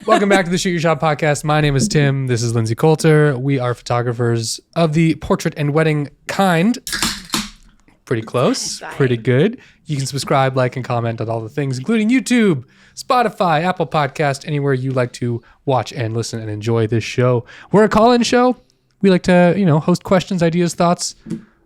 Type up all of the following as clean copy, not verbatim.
Welcome back to the Shoot Your Shot podcast. My name is Tim. This is Lindsay Coulter. We are photographers of the portrait and wedding kind. Pretty close. Pretty good. You can subscribe, like, and comment on all the things, including YouTube, Spotify, Apple Podcast, anywhere you like to watch and listen and enjoy this show. We're a call-in show. We like to, host questions, ideas, thoughts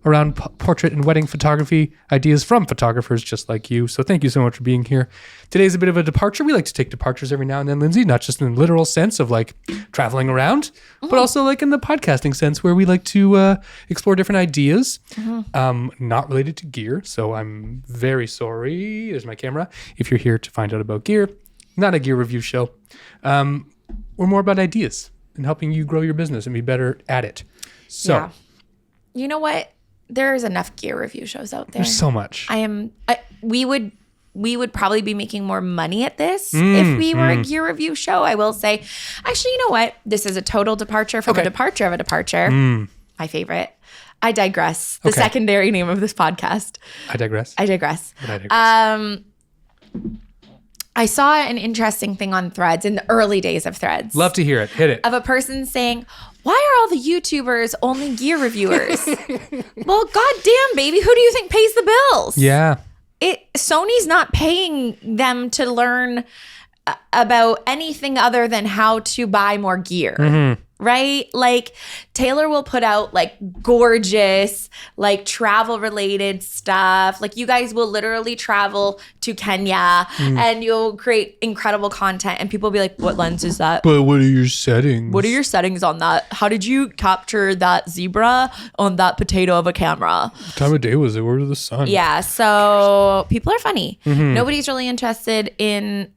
around portrait and wedding photography, ideas from photographers just like you. So thank you so much for being here. Today's a bit of a departure. We like to take departures every now and then, Lindsay, not just in the literal sense of like traveling around, but also like in the podcasting sense where we like to explore different ideas, not related to gear. So I'm very sorry. There's my camera. If you're here to find out about gear, not a gear review show. We're more about ideas and helping you grow your business and be better at it. So, yeah. You know what? There's enough gear review shows out there. There's so much. We would probably be making more money at this if we were a gear review show. I will say, actually, you know what? This is a total departure from a departure of a departure. My favorite. I digress. The secondary name of this podcast. I digress. I saw an interesting thing on Threads in the early days of Threads. Love to hear it. Hit it. Of a person saying, why are all the YouTubers only gear reviewers? Well, goddamn, baby, who do you think pays the bills? Yeah. Sony's not paying them to learn about anything other than how to buy more gear. Right? Like Taylor will put out like gorgeous, like travel related stuff. Like you guys will literally travel to Kenya and you'll create incredible content and people will be like, what lens is that? But what are your settings? What are your settings on that? How did you capture that zebra on that potato of a camera? What time of day was it? Where was the sun? Yeah. So people are funny. Nobody's really interested in,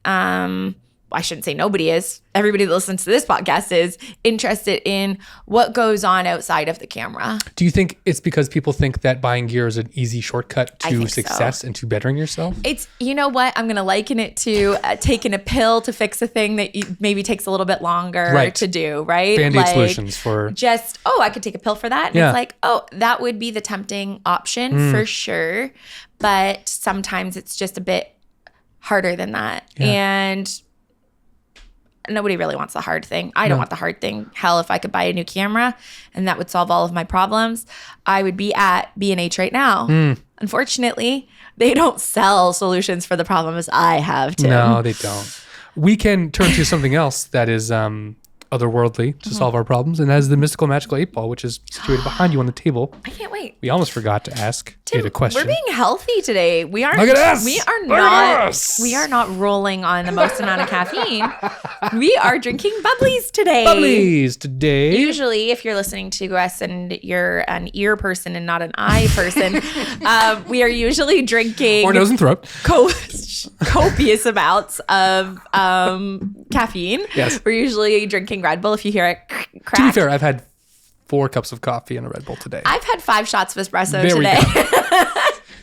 I shouldn't say nobody is. Everybody that listens to this podcast is interested in what goes on outside of the camera. Do you think it's because people think that buying gear is an easy shortcut to success and to bettering yourself? It's, you know what? I'm going to liken it to taking a pill to fix a thing that maybe takes a little bit longer to do, right? Band-Aid solutions for... Just, I could take a pill for that. And it's like, that would be the tempting option for sure. But sometimes it's just a bit harder than that. Yeah. And... nobody really wants the hard thing. I don't want the hard thing. Hell, if I could buy a new camera and that would solve all of my problems, I would be at B&H right now. Unfortunately, they don't sell solutions for the problems I have, Tim. No, they don't. We can turn to something else that is otherworldly to solve our problems, and that is the mystical magical 8-ball, which is situated behind you on the table. I can't wait. We almost forgot to ask Tim, it a question. We're being healthy today. We aren't. Look at us. We are Look not. at us. We are not rolling on the most amount of caffeine. We are drinking bubblies today. Bubblies today. Usually, if you're listening to us and you're an ear person and not an eye person, we are usually drinking or nose and throat. Copious amounts of caffeine. Yes. We're usually drinking Red Bull. If you hear it crack. To be fair, I've had 4 cups of coffee and a Red Bull today. I've had 5 shots of espresso There today.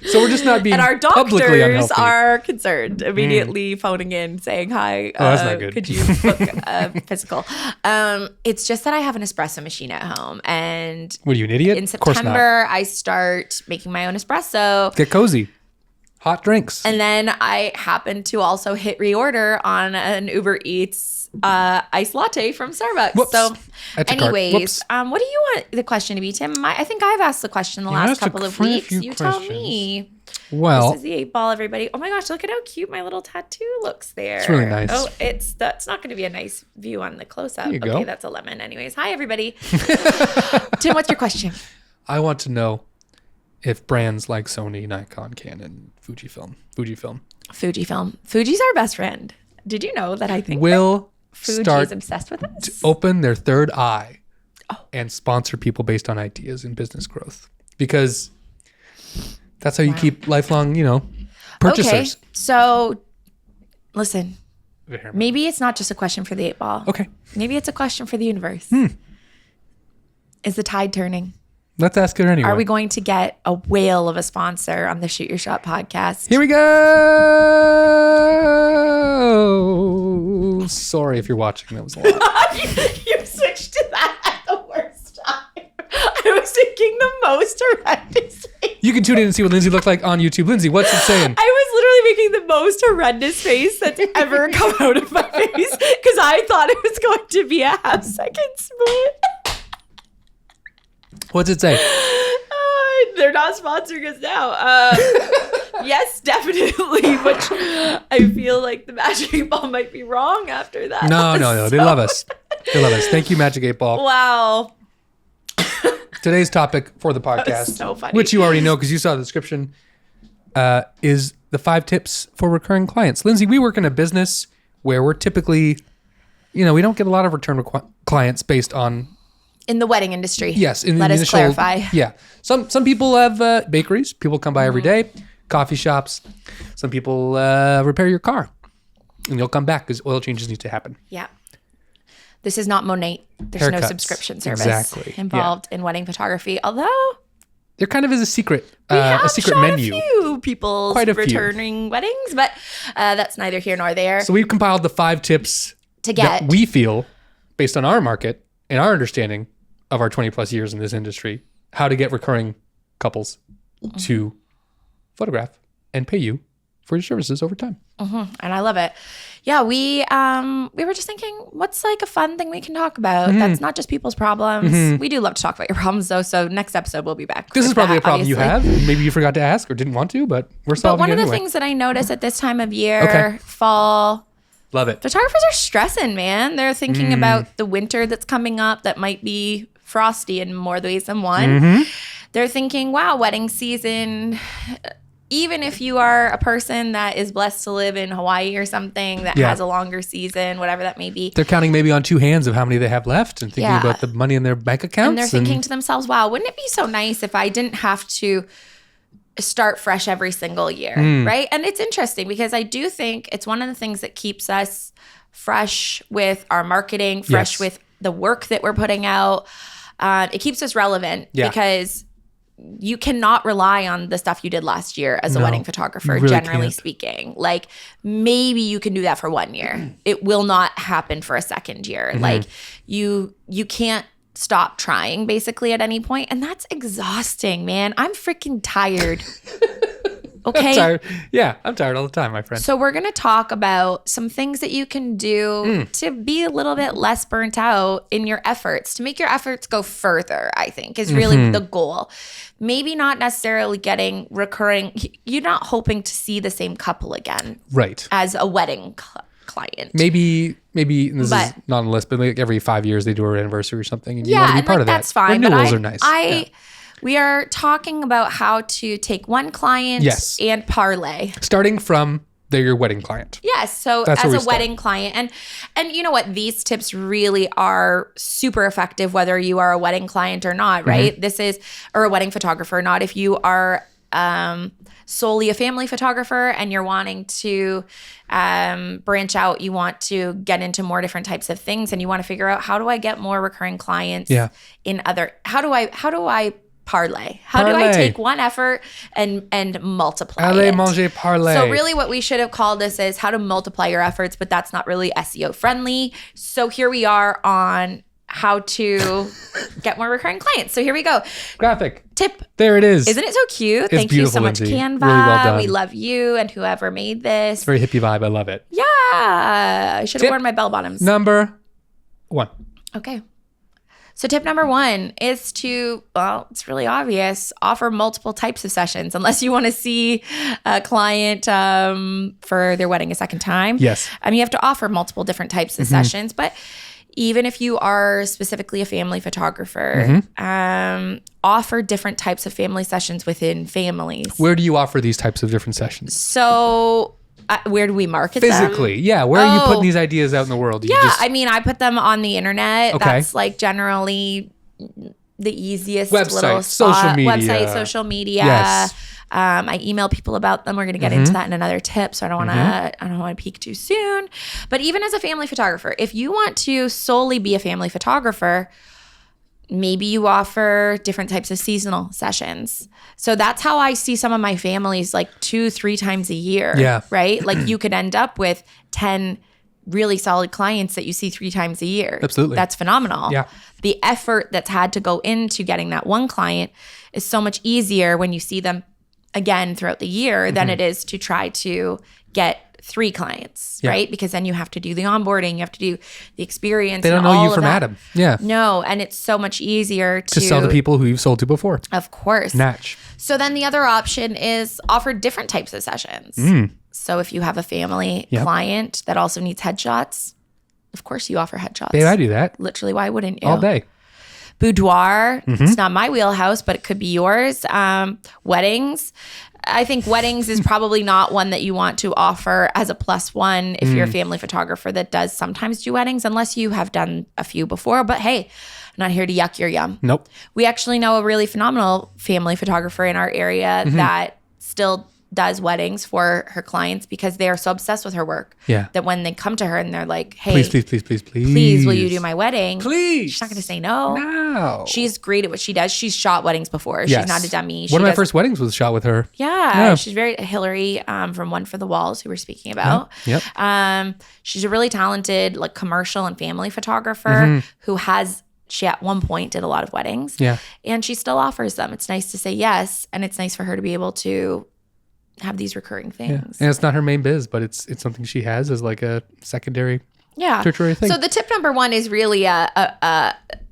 So we're just not being and our publicly doctors unhealthy. are concerned, immediately phoning in saying, hi, that's not good. Could you book a physical? It's just that I have an espresso machine at home. And what are you, an idiot? in Of course not. September, I start making my own espresso. Get cozy. Hot drinks. And then I happen to also hit reorder on an Uber Eats iced latte from Starbucks. Whoops. So anyways, Whoops. what do you want the question to be, Tim? I think I've asked the question the last couple of weeks. You tell me. Well, this is the 8-ball, everybody. Oh my gosh, look at how cute my little tattoo looks there. It's really nice. Oh, that's not going to be a nice view on the close-up. There you Okay, go. that's a lemon. Anyways, hi everybody. Tim, what's your question? I want to know if brands like Sony, Nikon, Canon, Fujifilm. Fuji's our best friend. Did you know that I think will Fuji start is obsessed with us? to open their third eye and sponsor people based on ideas and business growth, because that's how you keep lifelong, purchasers. Okay, so listen, maybe it's not just a question for the 8-ball. Okay. Maybe it's a question for the universe. Is the tide turning? Let's ask it anyway. Are we going to get a whale of a sponsor on the Shoot Your Shot podcast? Here we go. Sorry if you're watching. That was a lot. You switched to that at the worst time. I was thinking the most horrendous thing. You can tune in and see what Lindsay looked like on YouTube. Lindsay, what's it saying? I was literally making the most horrendous face that's ever come out of my face because I thought it was going to be a half-second split. What's it say? They're not sponsoring us now. Yes, definitely. Which I feel like the Magic 8 Ball might be wrong after that. No. They love us. They love us. Thank you, Magic 8 Ball. Wow. Today's topic for the podcast, so funny. which you already know because you saw the description, is the 5 tips for recurring clients. Lindsay, we work in a business where we're typically, we don't get a lot of return clients based on... In the wedding industry. Yes. Let us clarify. Yeah. Some people have bakeries. People come by every day. Coffee shops. Some people repair your car. And you'll come back because oil changes need to happen. Yeah. This is not Monate. There's no subscription service involved in wedding photography. Although there kind of is a secret we have menu. A few people returning weddings, but that's neither here nor there. So we've compiled the 5 tips that we feel, based on our market and our understanding of our 20 plus years in this industry, how to get recurring couples to photograph and pay you for your services over time. And I love it. Yeah, we were just thinking, what's like a fun thing we can talk about that's not just people's problems. We do love to talk about your problems, though. So next episode we'll be back. This is probably a problem you have. Maybe you forgot to ask or didn't want to, but we're solving it But one anyway. of the things that I notice at this time of year, fall, love it. photographers are stressing, man. They're thinking about the winter that's coming up that might be frosty in more ways than one. They're thinking, wow, wedding season. Even if you are a person that is blessed to live in Hawaii or something that has a longer season, whatever that may be. They're counting maybe on 2 hands of how many they have left and thinking about the money in their bank accounts. And they're thinking to themselves, wow, wouldn't it be so nice if I didn't have to start fresh every single year, right? And it's interesting because I do think it's one of the things that keeps us fresh with our marketing, fresh with the work that we're putting out. It keeps us relevant because you cannot rely on the stuff you did last year as a wedding photographer, really generally can't. speaking. Like maybe you can do that for 1 year. It will not happen for a second year. Like you can't stop trying basically at any point. And that's exhausting, man. I'm freaking tired. Okay. I'm tired. Yeah, I'm tired all the time, my friend. So we're going to talk about some things that you can do to be a little bit less burnt out in your efforts, to make your efforts go further, I think, is really the goal. Maybe not necessarily getting recurring. You're not hoping to see the same couple again. Right. As a wedding client. Maybe this is not on the list, but like every 5 years they do our anniversary or something. And you yeah, want to be and part like, of that. That's fine. Renewals are nice. We are talking about how to take one client and parlay. Starting from your wedding client. Yes. So as a wedding client, and you know what? These tips really are super effective whether you are a wedding client or not, right? Or a wedding photographer, not if you are solely a family photographer and you're wanting to branch out, you want to get into more different types of things and you want to figure out, how do I get more recurring clients in other, how do I parlay? How do I take one effort and multiply it? Manger parlay. So really what we should have called this is how to multiply your efforts, but that's not really SEO friendly. So here we are on how to get more recurring clients. So here we go. Graphic. Tip. There it is. Isn't it so cute? Thank you so much, Lindsay. Canva. Really well done. We love you and whoever made this. It's a very hippie vibe. I love it. Yeah. I should have worn my bell bottoms. Number 1. Okay. So tip number 1 is to, well, it's really obvious, offer multiple types of sessions unless you want to see a client for their wedding a second time. Yes. You have to offer multiple different types of sessions, but even if you are specifically a family photographer, offer different types of family sessions within families. Where do you offer these types of different sessions? So where do we market physically? them? Yeah. Where are you putting these ideas out in the world? I put them on the internet. Okay. That's like generally the easiest website, social media. Yes. I email people about them. We're going to get into that in another tip, so I don't want to peek too soon. But even as a family photographer, if you want to solely be a family photographer, maybe you offer different types of seasonal sessions. So that's how I see some of my families, like 2-3 times a year. Yeah. Right? Like you could end up with 10 really solid clients that you see 3 times a year. Absolutely. That's phenomenal. Yeah. The effort that's had to go into getting that one client is so much easier when you see them again throughout the year than it is to try to get 3 clients, right? Because then you have to do the onboarding, you have to do the experience. They don't know you from Adam. Yeah. No, and it's so much easier to sell to people who you've sold to before. Of course. Natch. So then the other option is offer different types of sessions. So if you have a family client that also needs headshots, of course you offer headshots. Babe, I do that. Literally, why wouldn't you? All day. Boudoir, it's not my wheelhouse, but it could be yours. Weddings. I think weddings is probably not one that you want to offer as a +1 if you're a family photographer that does sometimes do weddings, unless you have done a few before. But hey, I'm not here to yuck your yum. Nope. We actually know a really phenomenal family photographer in our area that still does weddings for her clients because they are so obsessed with her work that when they come to her and they're like, hey, please, will you do my wedding? Please. She's not going to say no. No. She's great at what she does. She's shot weddings before. Yes. She's not a dummy. One of my first weddings was shot with her. Yeah. She's very Hillary from One for the Walls, who we're speaking about. Yep. She's a really talented like commercial and family photographer who she at one point did a lot of weddings. Yeah. And she still offers them. It's nice to say yes. And it's nice for her to be able to have these recurring things. And it's not her main biz, but it's something she has as like a secondary tertiary thing. So the tip number 1 is really a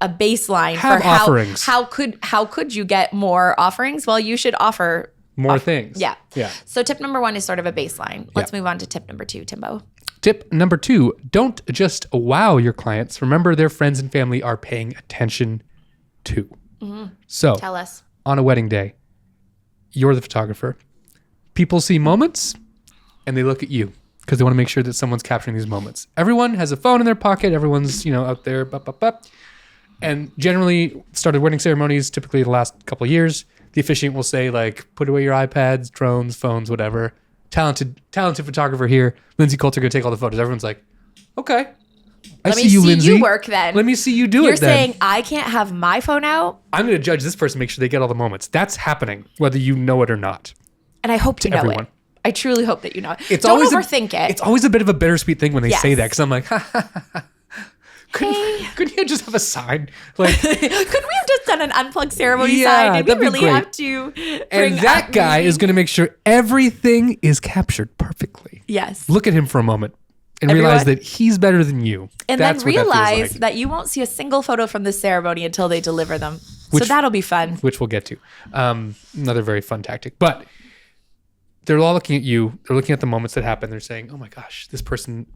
baseline have for offerings. how could you get more offerings? Well, you should offer more things. Yeah. Yeah. So tip number 1 is sort of a baseline. Let's move on to tip number 2, Timbo. Tip number 2, don't just wow your clients. Remember their friends and family are paying attention too. So Tell us. On a wedding day, you're the photographer. People see moments and they look at you because they want to make sure that someone's capturing these moments. Everyone has a phone in their pocket. Everyone's, out there. And generally, started wedding ceremonies, typically the last couple of years, the officiant will say, like, put away your iPads, drones, phones, whatever. Talented photographer here. Lindsay Coulter going to take all the photos. Everyone's like, okay. Let me see Lindsay. you work then. Let me see you do You're it then. saying I can't have my phone out? I'm going to judge this person, make sure they get all the moments. That's happening, whether you know it or not. And I hope you know everyone. it. I truly hope that you know it. It's Don't always overthink it. It's always a bit of a bittersweet thing when they say that because I'm like, Hey. couldn't you just have a sign? Like, could we have just done an unplugged ceremony Yeah, sign? Did we that'd be really great. have to bring and that up guy music? is going to make sure everything is captured perfectly. Yes. Look at him for a moment and realize that he's better than you. And That's then what that feels realize like, that you won't see a single photo from the ceremony until they deliver them. Which- so that'll be fun. which we'll get to. Another very fun tactic. But they're all looking at you. They're looking at the moments that happen. They're saying, oh my gosh, this person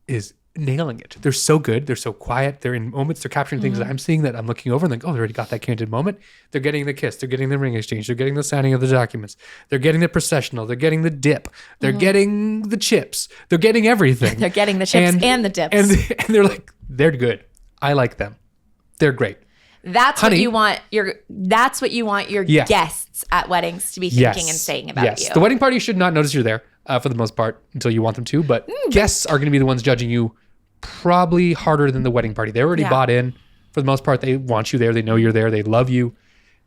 is nailing it. They're so good. They're so quiet. They're in moments. They're capturing things that I'm seeing that I'm looking over and like, oh, they already got that candid moment. They're getting the kiss. They're getting the ring exchange. They're getting the signing of the documents. They're getting the processional. They're getting the dip. They're getting the chips. They're getting everything. They're getting the chips and the dips. And they're like, they're good. I like them. They're great. That's Honey. what you want your Yeah. guests at weddings to be thinking and saying about you. The wedding party should not notice you're there for the most part until you want them to, but guests are going to be the ones judging you probably harder than the wedding party. They already bought in. For the most part, they want you there. They know you're there. They love you.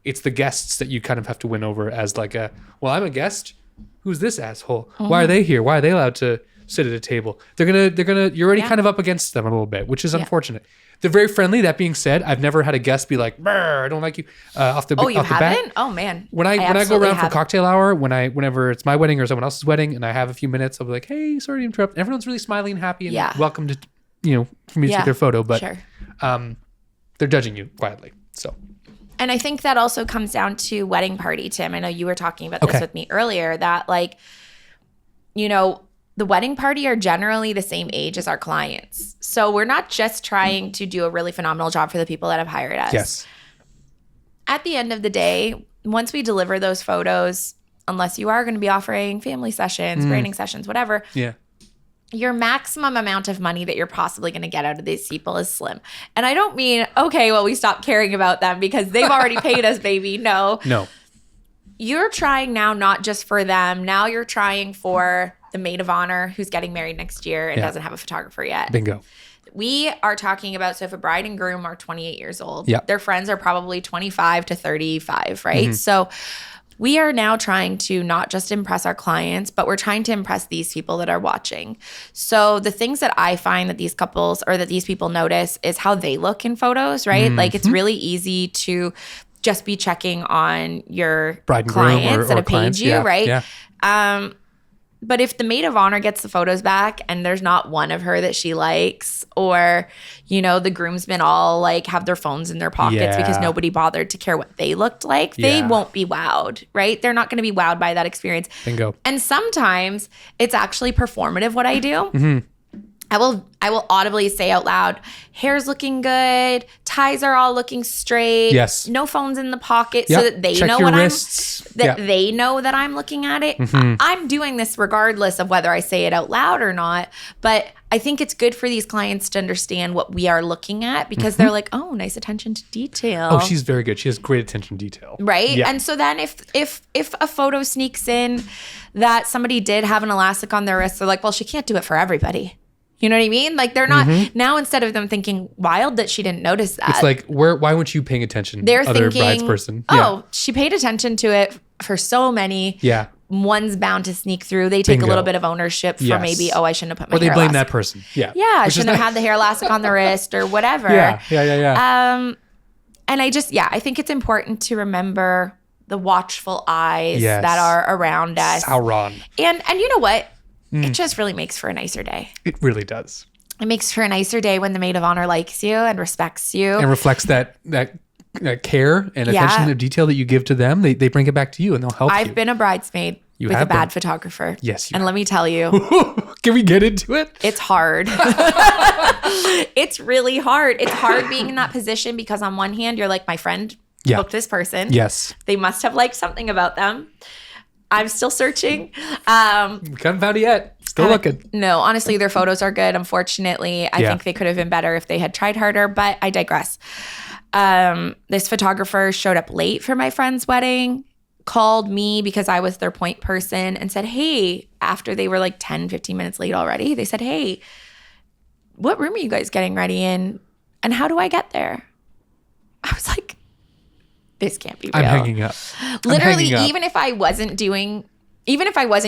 It's the guests that you kind of have to win over as like well, I'm a guest. Who's this asshole? Why are they here? Why are they allowed to sit at a table? You're already kind of up against them a little bit, which is unfortunate. They're very friendly. That being said, I've never had a guest be like, "Brr, I don't like you." Off the you off the haven't? bat. Oh man. When I go around for cocktail hour, whenever it's my wedding or someone else's wedding, and I have a few minutes, I'll be like, "Hey, sorry to interrupt." Everyone's really smiling and happy and welcome to, for me to take their photo. But they're judging you quietly. So. And I think that also comes down to wedding party, Tim. I know you were talking about this with me earlier. That the wedding party are generally the same age as our clients. So we're not just trying to do a really phenomenal job for the people that have hired us. Yes. At the end of the day, once we deliver those photos, unless you are going to be offering family sessions, branding sessions, whatever, your maximum amount of money that you're possibly going to get out of these people is slim. And I don't mean, okay, well, we stopped caring about them because they've already paid us, baby. No. You're trying now not just for them. Now you're trying for the maid of honor who's getting married next year and doesn't have a photographer yet. Bingo. We are talking about, so if a bride and groom are 28 years old, their friends are probably 25 to 35, right? So we are now trying to not just impress our clients, but we're trying to impress these people that are watching. So the things that I find that these couples or that these people notice is how they look in photos, right? Like it's really easy to just be checking on your Bride and clients groom that have paid clients. you, right? Yeah. But if the maid of honor gets the photos back and there's not one of her that she likes, or, the groomsmen all like have their phones in their pockets because nobody bothered to care what they looked like, they won't be wowed, right? They're not going to be wowed by that experience. Bingo. And sometimes it's actually performative what I do. Mm-hmm. I will audibly say out loud, hair's looking good, ties are all looking straight. Yes. No phones in the pocket so that they Check know your what wrists. they know that I'm looking at it. Mm-hmm. I'm doing this regardless of whether I say it out loud or not. But I think it's good for these clients to understand what we are looking at because they're like, oh, nice attention to detail. Oh, she's very good. She has great attention to detail. Right? Yeah. And so then if a photo sneaks in that somebody did have an elastic on their wrist, they're like, well, she can't do it for everybody. You know what I mean? Like they're not now, instead of them thinking wild that she didn't notice that. It's like, why weren't you paying attention? They're other thinking, bridesperson. oh, she paid attention to it for so many. Yeah. One's bound to sneak through. They take a little bit of ownership for maybe, I shouldn't have put my hair elastic. Or they blame elastic. that person. Yeah. Yeah, I shouldn't have had the hair elastic on the wrist or whatever. Yeah. And I think it's important to remember the watchful eyes Yes. that are around us. Sauron. And you know what? It just really makes for a nicer day. It really does. It makes for a nicer day when the maid of honor likes you and respects you. And reflects that care and attention to detail that you give to them. They bring it back to you and they'll help you. I've been a bridesmaid with a bad photographer. Yes, you and have. let me tell you. Can we get into it? It's hard. It's really hard. It's hard being in that position because on one hand, you're like, my friend booked this person. Yes. They must have liked something about them. I'm still searching. We haven't found it yet. Still looking. No, honestly, their photos are good. Unfortunately, I think they could have been better if they had tried harder, but I digress. This photographer showed up late for my friend's wedding, called me because I was their point person and said, hey, after they were like 10, 15 minutes late already, they said, hey, what room are you guys getting ready in? And how do I get there? I was like, this can't be real. I'm hanging up. Literally, even if I wasn't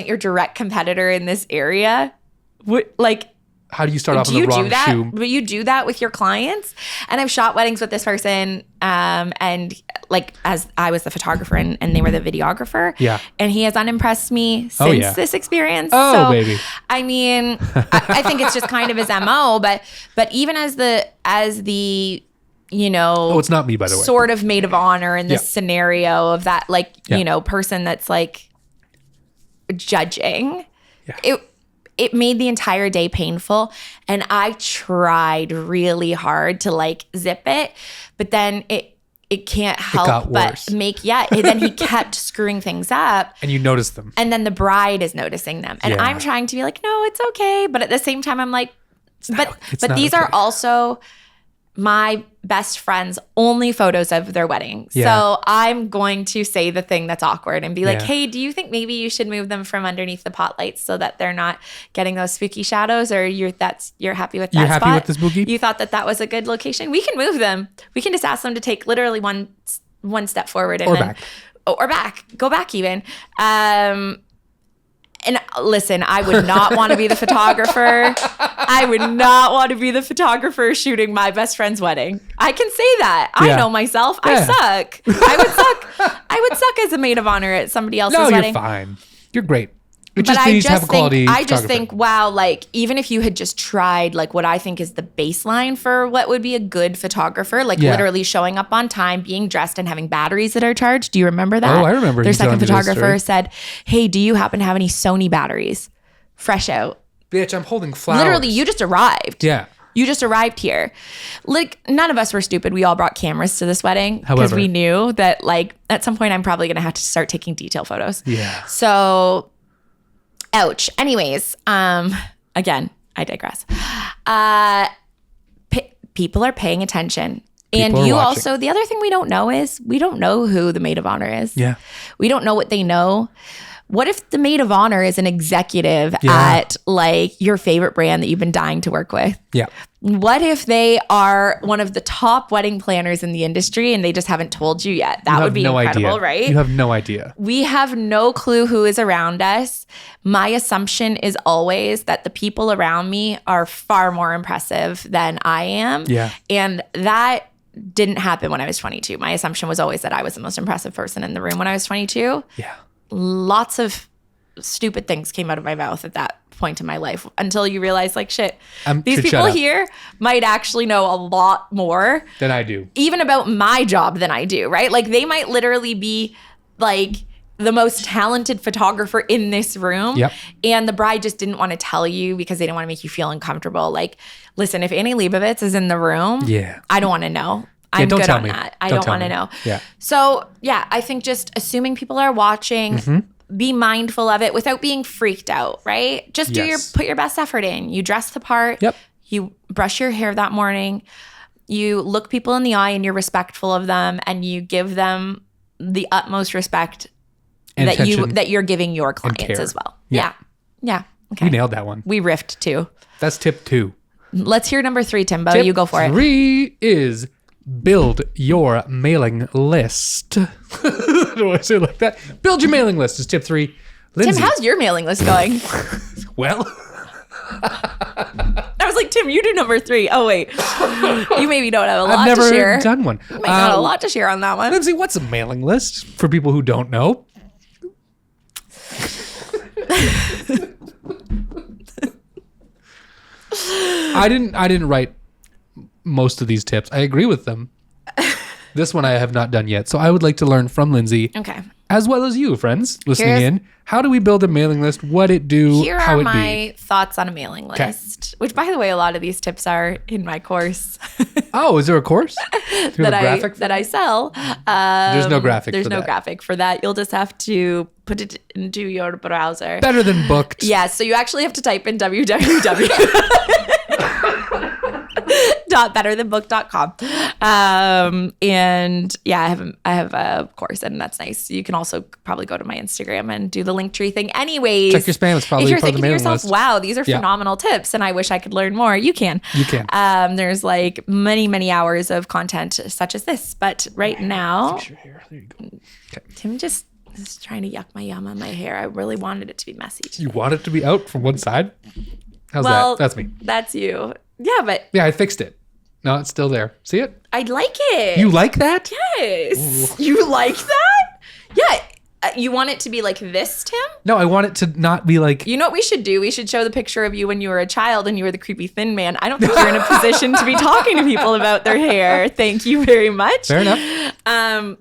your direct competitor in this area, how do you start off in the wrong shoe? But you do that with your clients? And I've shot weddings with this person, and like as I was the photographer and they were the videographer. Yeah. And he has unimpressed me since this experience. Oh, baby. I mean, I think it's just kind of his MO, but even as the it's not me, by the way. Sort of maid of honor in this scenario of that, person that's like judging. Yeah. It made the entire day painful. And I tried really hard to zip it, but then it can't help but then he kept screwing things up. And you notice them. And then the bride is noticing them. And I'm trying to be like, no, it's okay. But at the same time, I'm like, but these are also my best friend's only photos of their wedding. Yeah. So I'm going to say the thing that's awkward and be like, hey, do you think maybe you should move them from underneath the pot lights so that they're not getting those spooky shadows, or you're happy with that You're spot? happy with the spooky? You thought that was a good location? We can move them. We can just ask them to take literally one step forward and back. Go back even. And listen, I would not want to be the photographer. I would not want to be the photographer shooting my best friend's wedding. I can say that. I know myself. I suck. I would suck as a maid of honor at somebody else's wedding. No, you're fine. You're great. I just think, wow, even if you had just tried what I think is the baseline for what would be a good photographer, literally showing up on time, being dressed and having batteries that are charged. Do you remember that? Oh, I remember. Their second photographer said, hey, do you happen to have any Sony batteries? Fresh out. Bitch, I'm holding flowers. Literally, you just arrived. Yeah. You just arrived here. None of us were stupid. We all brought cameras to this wedding because we knew that at some point I'm probably going to have to start taking detail photos. Yeah. So... ouch. Anyways, again, I digress. People are paying attention. And you also, the other thing we don't know is we don't know who the maid of honor is. Yeah. We don't know what they know. What if the maid of honor is an executive at your favorite brand that you've been dying to work with? Yeah. What if they are one of the top wedding planners in the industry and they just haven't told you yet? That would be incredible, right? You have no idea. We have no clue who is around us. My assumption is always that the people around me are far more impressive than I am. Yeah. And that didn't happen when I was 22. My assumption was always that I was the most impressive person in the room when I was 22. Yeah. Lots of stupid things came out of my mouth at that point in my life until you realize, like, shit, these people here might actually know a lot more than I do, even about my job than I do, right? Like, they might literally be like the most talented photographer in this room. Yep. And the bride just didn't want to tell you because they didn't want to make you feel uncomfortable. Like, listen, if Annie Leibovitz is in the room, I don't want to know. I'm good on that. I don't want to know. Yeah. So, yeah, I think just assuming people are watching, be mindful of it without being freaked out, right? Just put your best effort in. You dress the part. Yep. You brush your hair that morning. You look people in the eye and you're respectful of them, and you give them the utmost respect and that you're giving your clients as well. Yeah. Okay. You nailed that one. We riffed too. That's tip 2. Let's hear number 3, Timbo. Tip you go for it. 3 is build your mailing list. Do I say it like that? Build your mailing list is tip 3. Lindsay. Tim, how's your mailing list going? Well, I was like, Tim, you do number 3. Oh, wait. You maybe don't have a lot I've to share. never done one. You might not have a lot to share on that one. Lindsay, what's a mailing list for people who don't know? I didn't write most of these tips. I agree with them. This one I have not done yet. So I would like to learn from Lindsay. Okay. As well as you, friends, listening in. How do we build a mailing list? What it do? Here how are it my thoughts on a mailing list, which, by the way, a lot of these tips are in my course. Oh, is there a course? that I sell. There's no graphic There's for no that. graphic for that. You'll just have to put it into your browser. Better than booked. Yeah, so you actually have to type in www. .betterthanbook.com. And yeah, I have a course, and that's nice. You can also probably go to my Instagram and do the Linktree thing. Anyways, Check your spam. It's probably if you're part of the thinking to mailing yourself, list. wow, these are phenomenal tips, and I wish I could learn more, you can. You can. There's like many hours of content such as this, but right now, Fix your hair. There you go. Okay. Tim just is trying to yuck my yum on my hair. I really wanted it to be messy today. You want it to be out from one side? How's that? That's me. That's you. Yeah, but Yeah, I fixed it. No, it's still there. See it? I like it. You like that? Yes. You like that? Yeah. You want it to be like this, Tim? No, I want it to not be like. You know what we should do? We should show the picture of you when you were a child and you were the creepy thin man. I don't think you're in a position to be talking to people about their hair. Thank you very much. Fair enough.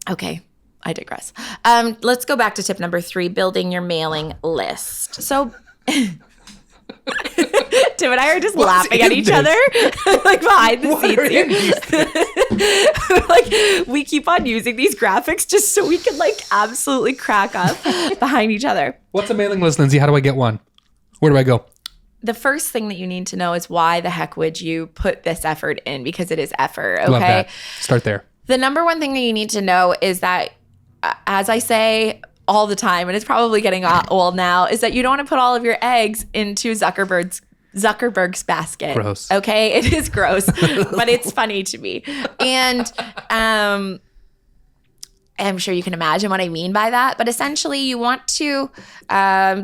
Okay. I digress. Let's go back to tip number 3, building your mailing list. So Tim and I are just laughing at each other, like behind the scenes here. Like, we keep on using these graphics just so we can like absolutely crack up behind each other. What's a mailing list, Lindsay? How do I get one? Where do I go? The first thing that you need to know is why the heck would you put this effort in? Because it is effort, okay? Love that. Start there. The number one thing that you need to know is that, as I say all the time, and it's probably getting old now, is that you don't want to put all of your eggs into Zuckerberg's basket. Gross. Okay? It is gross, but it's funny to me. And I'm sure you can imagine what I mean by that. But essentially, you want to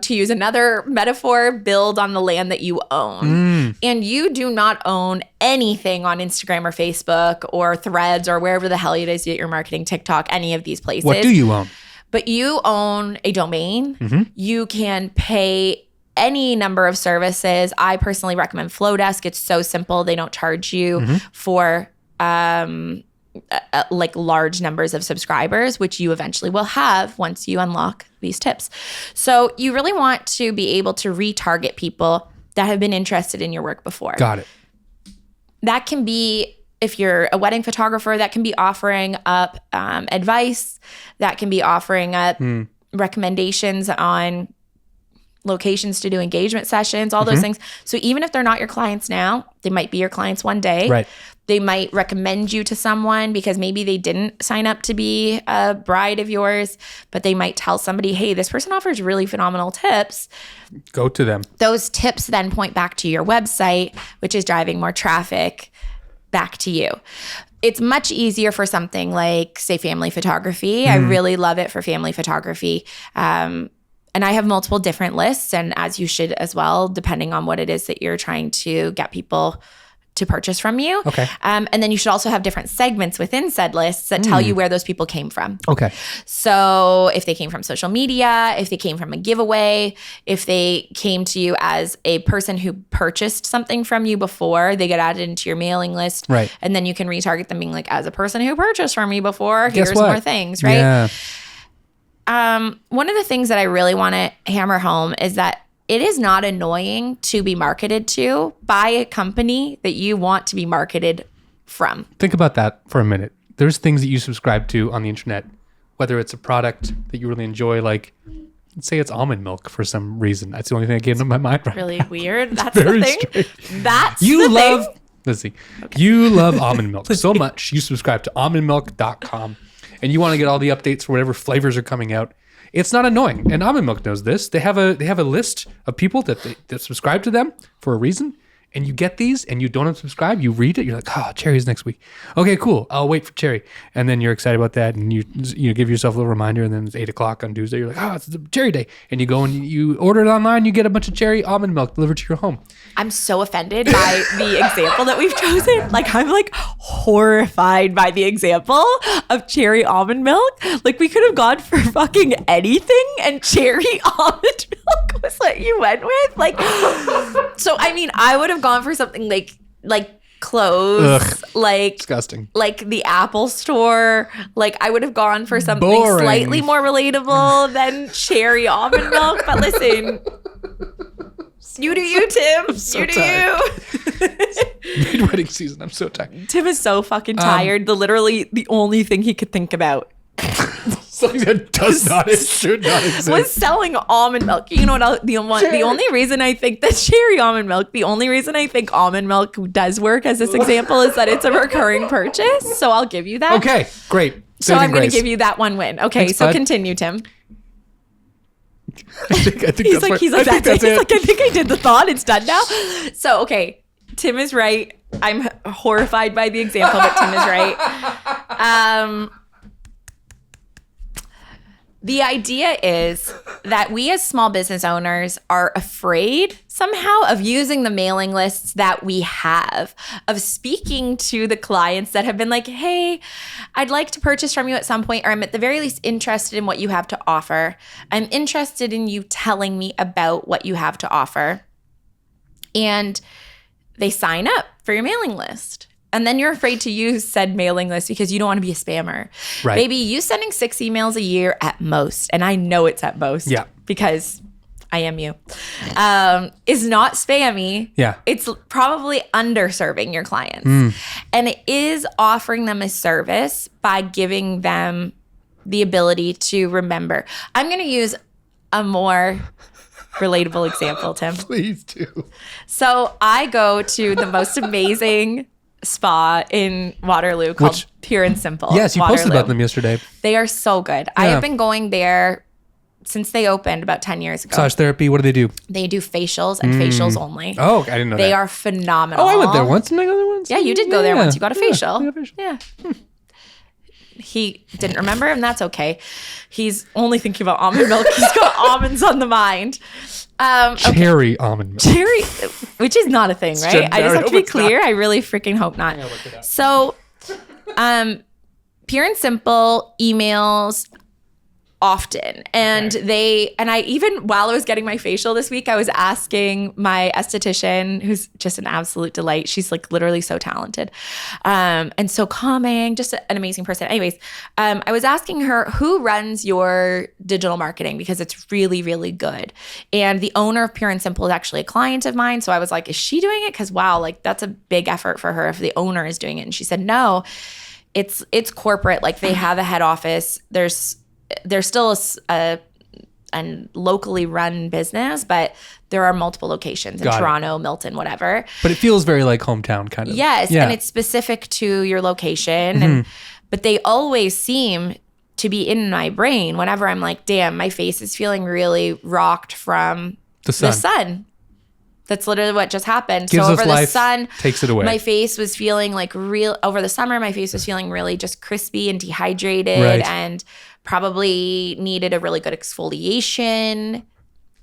use another metaphor, build on the land that you own. And you do not own anything on Instagram or Facebook or Threads or wherever the hell it is that you're marketing, TikTok, any of these places. What do you own? But you own a domain. You can pay any number of services. I personally recommend Flowdesk. It's so simple. They don't charge you for like large numbers of subscribers, which you eventually will have once you unlock these tips. So you really want to be able to retarget people that have been interested in your work before. Got it. That can be, if you're a wedding photographer, that can be offering up advice, that can be offering up recommendations on locations to do engagement sessions, all those things. So even if they're not your clients now, they might be your clients one day. Right. They might recommend you to someone because maybe they didn't sign up to be a bride of yours, but they might tell somebody, hey, this person offers really phenomenal tips. Go to them. Those tips then point back to your website, which is driving more traffic back to you. It's much easier for something like, say, family photography. I really love it for family photography. And I have multiple different lists, and as you should as well, depending on what it is that you're trying to get people to purchase from you. Okay. And then you should also have different segments within said lists that tell you where those people came from. Okay. So if they came from social media, if they came from a giveaway, if they came to you as a person who purchased something from you before, they get added into your mailing list. Right. And then you can retarget them being like, as a person who purchased from me before, here's what? more things, right? Yeah. One of the things that I really want to hammer home is that it is not annoying to be marketed to by a company that you want to be marketed from. Think about that for a minute. There's things that you subscribe to on the internet, whether it's a product that you really enjoy, like let's say it's almond milk for some reason. That's the only thing that came into my mind right Really now. weird. That's very the thing. strange. That's You the love, thing. let's see, you love almond milk so much. You subscribe to almondmilk.com and you want to get all the updates for whatever flavors are coming out. It's not annoying. And Almond Milk knows this. They have a list of people that subscribe to them for a reason. And you get these and you don't unsubscribe. You read it. You're like, oh, cherry's next week. Okay, cool. I'll wait for cherry. And then you're excited about that. And you give yourself a little reminder. And then it's 8 o'clock on Tuesday. You're like, oh, it's the cherry day. And you go and you order it online. You get a bunch of cherry almond milk delivered to your home. I'm so offended by the example that we've chosen. Like, I'm like horrified by the example of cherry almond milk. Like, we could have gone for fucking anything and cherry almond milk was what you went with. Like, so, I mean, I would have gone for something like clothes, like Disgusting. like the Apple Store. Like, I would have gone for something Boring. slightly more relatable than cherry almond milk. But listen, you do you, Tim. so You do tired. you. Mid-wedding season. I'm so tired. Tim is so fucking tired. Literally the only thing he could think about Something that does not, it should not exist. was selling almond milk. You know what? The only reason I think that cherry almond milk, the only reason I think almond milk does work as this example is that it's a recurring purchase. So I'll give you that. Okay, great. So I'm going to grace. give you that one win. Okay, Thanks, so bud. continue, Tim. I think He's that's like, what- that's it. I think I did the thought. It's done now. So, okay, Tim is right. I'm horrified by the example, but Tim is right. The idea is that we as small business owners are afraid somehow of using the mailing lists that we have, of speaking to the clients that have been like, hey, I'd like to purchase from you at some point, or I'm at the very least interested in what you have to offer. I'm interested in you telling me about what you have to offer. And they sign up for your mailing list. And then you're afraid to use said mailing list because you don't want to be a spammer. Right. Baby, you sending 6 emails a year at most, and I know it's at most Yeah. because I am you, is not spammy. Yeah. It's probably underserving your clients. And it is offering them a service by giving them the ability to remember. I'm going to use a more relatable example, Tim. Please do. So I go to the most amazing spa in Waterloo called Pure and Simple. Yes, you posted Waterloo. about them yesterday. They are so good. I have been going there since they opened about 10 years ago. Massage therapy, what do they do? They do facials and facials only. Oh, I didn't know They that. are phenomenal. Oh, I went there once and I got there once. Yeah, you did go there once. You got a facial. Yeah, I got a facial. Yeah. He didn't remember, and that's okay. He's only thinking about almond milk. He's got almonds on the mind. Cherry almond milk. Cherry, which is not a thing, right? I just have to be it's not. clear. I really freaking hope not. So, Pure and Simple emails often, and I even, while I was getting my facial this week, I was asking my esthetician, who's just an absolute delight. She's like literally so talented, and so calming, just an amazing person. Anyways, I was asking her, who runs your digital marketing, because it's really, really good. And the owner of Pure and Simple is actually a client of mine. So I was like, is she doing it? Because wow, like that's a big effort for her if the owner is doing it. And she said, no, it's corporate. Like they have a head office. There's still a locally run business, but there are multiple locations in Toronto, Milton, whatever. But it feels very like hometown kind of. Yes, Yeah. and it's specific to your location. But they always seem to be in my brain whenever I'm like, damn, my face is feeling really rocked from The sun. the sun. That's literally what just happened. Gives so us over life, the sun, takes it away. my face was feeling like over the summer, my face was feeling really just crispy and dehydrated Right. and probably needed a really good exfoliation.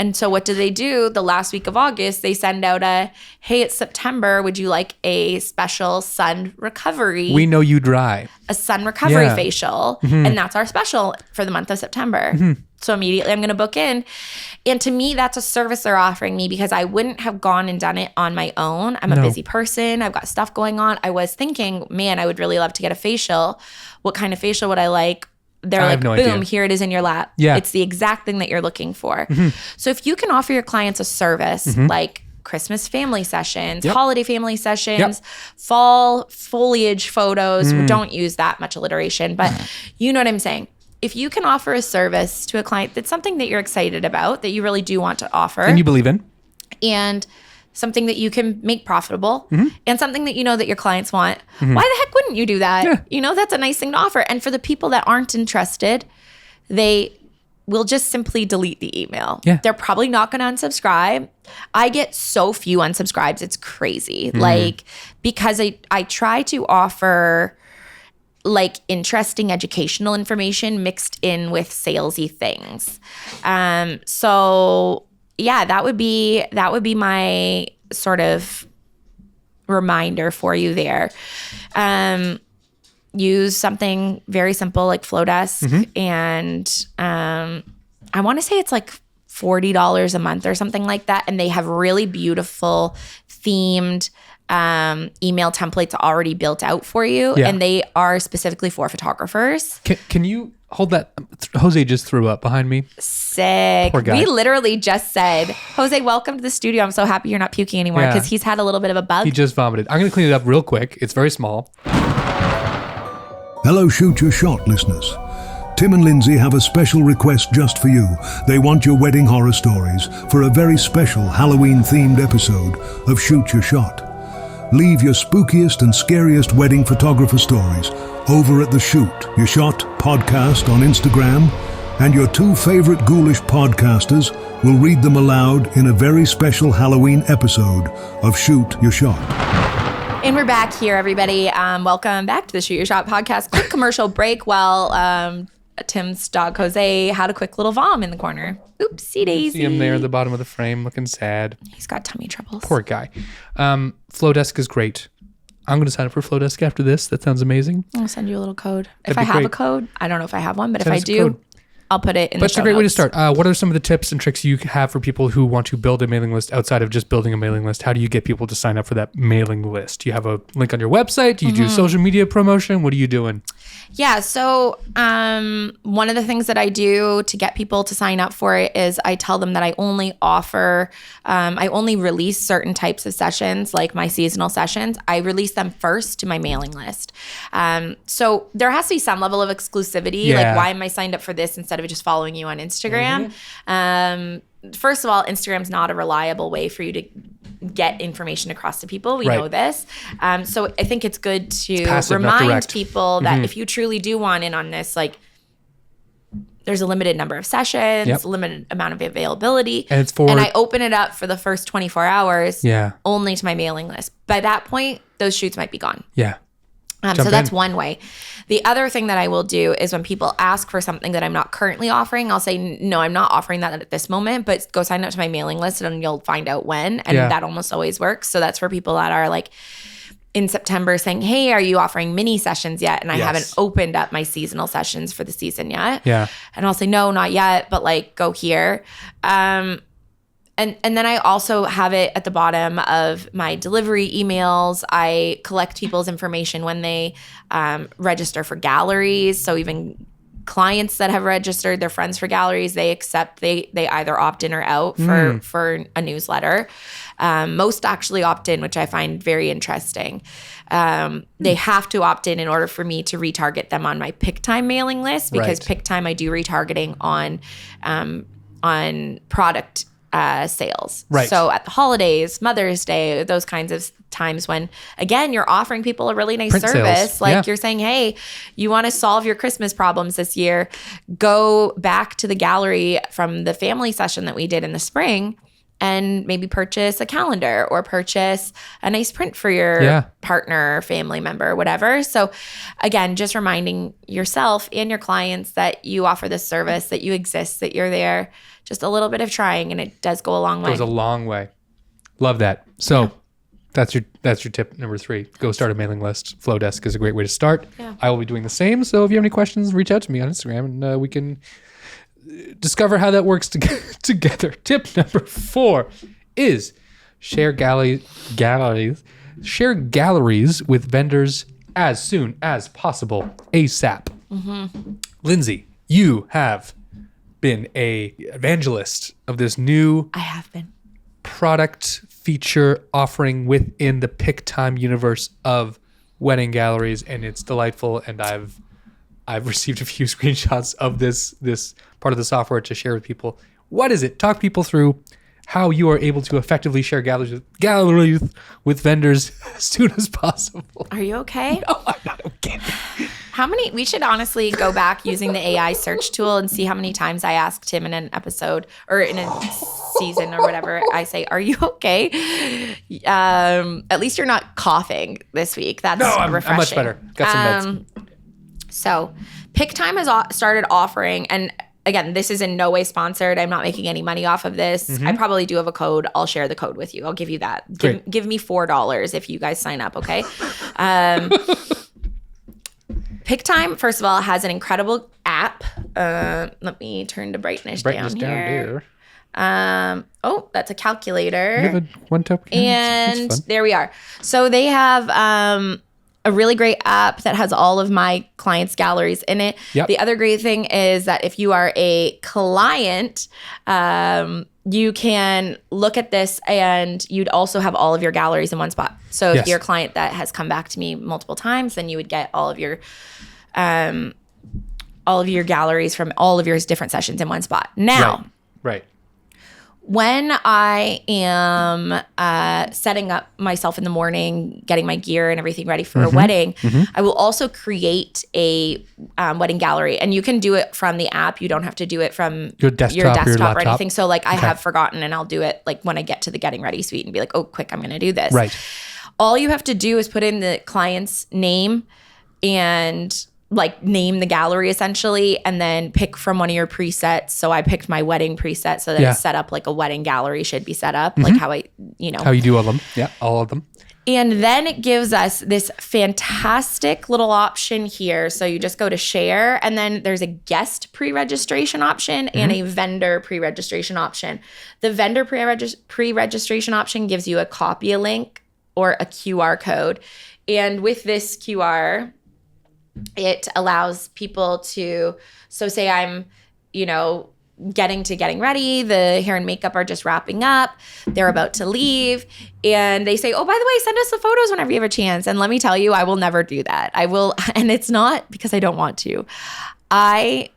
And so what do? The last week of August, they send out hey, it's September. Would you like a special sun recovery? We know you dry. A sun recovery facial. And that's our special for the month of September. So immediately I'm going to book in. And to me, that's a service they're offering me because I wouldn't have gone and done it on my own. I'm a busy person. I've got stuff going on. I was thinking, man, I would really love to get a facial. What kind of facial would I like? They're like, boom, idea. Here it is in your lap. Yeah. It's the exact thing that you're looking for. So if you can offer your clients a service like Christmas family sessions, holiday family sessions, fall foliage photos, don't use that much alliteration, but you know what I'm saying. If you can offer a service to a client that's something that you're excited about, that you really do want to offer. And you believe in. And something that you can make profitable and something that you know that your clients want. Why the heck wouldn't you do that? Yeah. You know, that's a nice thing to offer. And for the people that aren't interested, they will just simply delete the email. Yeah. They're probably not going to unsubscribe. I get so few unsubscribes. It's crazy. Like, because I try to offer like interesting educational information mixed in with salesy things. So yeah, that would be my sort of reminder for you there. Use something very simple like Flowdesk, and I want to say it's like $40 a month or something like that, and they have really beautiful themed email templates already built out for you, and they are specifically for photographers. Can you hold that? Jose just threw up behind me. Sick. Poor guy. We literally just said, Jose, welcome to the studio. I'm so happy you're not puking anymore because he's had a little bit of a bug. He just vomited. I'm going to clean it up real quick. It's very small. Hello, Shoot Your Shot listeners. Tim and Lindsay have a special request just for you. They want your wedding horror stories for a very special Halloween-themed episode of Shoot Your Shot. Leave your spookiest and scariest wedding photographer stories over at the Shoot Your Shot podcast on Instagram, and your two favorite ghoulish podcasters will read them aloud in a very special Halloween episode of Shoot Your Shot. And we're back here, everybody. Welcome back to the Shoot Your Shot podcast. Quick commercial break while Tim's dog Jose had a quick little vom in the corner. Oopsie daisy. See him there at the bottom of the frame looking sad. He's got tummy troubles. Poor guy. Flowdesk is great. I'm going to sign up for Flowdesk after this. That sounds amazing. I'll send you a little code. If I have a code, I don't know if I have one, but if I do, I'll put it in the show notes. But it's a great way to start. What are some of the tips and tricks you have for people who want to build a mailing list outside of just building a mailing list? How do you get people to sign up for that mailing list? Do you have a link on your website? Do you do social media promotion? What are you doing? Yeah. So one of the things that I do to get people to sign up for it is I tell them that I only offer, I only release certain types of sessions, like my seasonal sessions. I release them first to my mailing list. So there has to be some level of exclusivity. Yeah. Like, why am I signed up for this instead of just following you on Instagram? First of all, Instagram's not a reliable way for you to get information across to people. We know this. So I think it's good to remind people that if you truly do want in on this, like, there's a limited number of sessions, limited amount of availability. And I open it up for the first 24 hours only to my mailing list. By that point, those shoots might be gone. Yeah. So that's one way. The other thing that I will do is when people ask for something that I'm not currently offering, I'll say, no, I'm not offering that at this moment, but go sign up to my mailing list and you'll find out when. And that almost always works. So that's for people that are like in September saying, hey, are you offering mini sessions yet? And I haven't opened up my seasonal sessions for the season yet. Yeah. And I'll say, no, not yet, but like, go here. And then I also have it at the bottom of my delivery emails. I collect people's information when they register for galleries. So even clients that have registered their friends for galleries, they either opt in or out for a newsletter. Most actually opt in, which I find very interesting. They have to opt in order for me to retarget them on my Pick Time mailing list, because Pick Time I do retargeting on product sales. Right. So at the holidays, Mother's Day, those kinds of times when, again, you're offering people a really nice print service. Sales. Like you're saying, hey, you want to solve your Christmas problems this year, go back to the gallery from the family session that we did in the spring and maybe purchase a calendar or purchase a nice print for your partner, family member, whatever. So again, just reminding yourself and your clients that you offer this service, that you exist, that you're there. Just a little bit of trying, and it does go a long way. Goes a long way. Love that. So that's your tip number 3. Go start a mailing list. Flowdesk is a great way to start. Yeah. I will be doing the same. So if you have any questions, reach out to me on Instagram, and we can discover how that works together. Tip number 4 is share galleries with vendors as soon as possible, ASAP. Lindsay, you have been a evangelist of this new product feature offering within the PickTime universe of wedding galleries, and it's delightful. And I've received a few screenshots of this part of the software to share with people. What is it? Talk people through how you are able to effectively share galleries with vendors as soon as possible. Are you okay? No, I'm not okay. We should honestly go back using the AI search tool and see how many times I asked Tim in an episode or in a season or whatever. I say, "Are you okay?" At least you're not coughing this week. That's refreshing. I'm much better. Got some meds. So PickTime has started offering, and again, this is in no way sponsored. I'm not making any money off of this. I probably do have a code. I'll share the code with you. I'll give you that. Give me $4 if you guys sign up, okay? PickTime, first of all, has an incredible app. Let me turn the brightness down here. That's a calculator. You have a one-tap camera? And there we are. So they have a really great app that has all of my clients' galleries in it. Yep. The other great thing is that if you are a client, you can look at this and you'd also have all of your galleries in one spot. So if you're a client that has come back to me multiple times, then you would get all of your galleries from all of your different sessions in one spot. Now, right. When I am setting up myself in the morning, getting my gear and everything ready for a wedding, I will also create a wedding gallery. And you can do it from the app. You don't have to do it from your desktop or anything. So like I have forgotten, and I'll do it like when I get to the getting ready suite and be like, oh, quick, I'm going to do this. Right. All you have to do is put in the client's name and like name the gallery essentially, and then pick from one of your presets. So I picked my wedding preset so that it's set up like a wedding gallery should be set up, like how how you do all of them. Yeah, all of them. And then it gives us this fantastic little option here. So you just go to share, and then there's a guest pre-registration option and a vendor pre-registration option. The vendor pre-registration option gives you a copy link or a QR code. And with this QR, it allows people to, so say I'm, getting ready, the hair and makeup are just wrapping up, they're about to leave, and they say, oh, by the way, send us the photos whenever you have a chance. And let me tell you, I will never do that. And it's not because I don't want to. I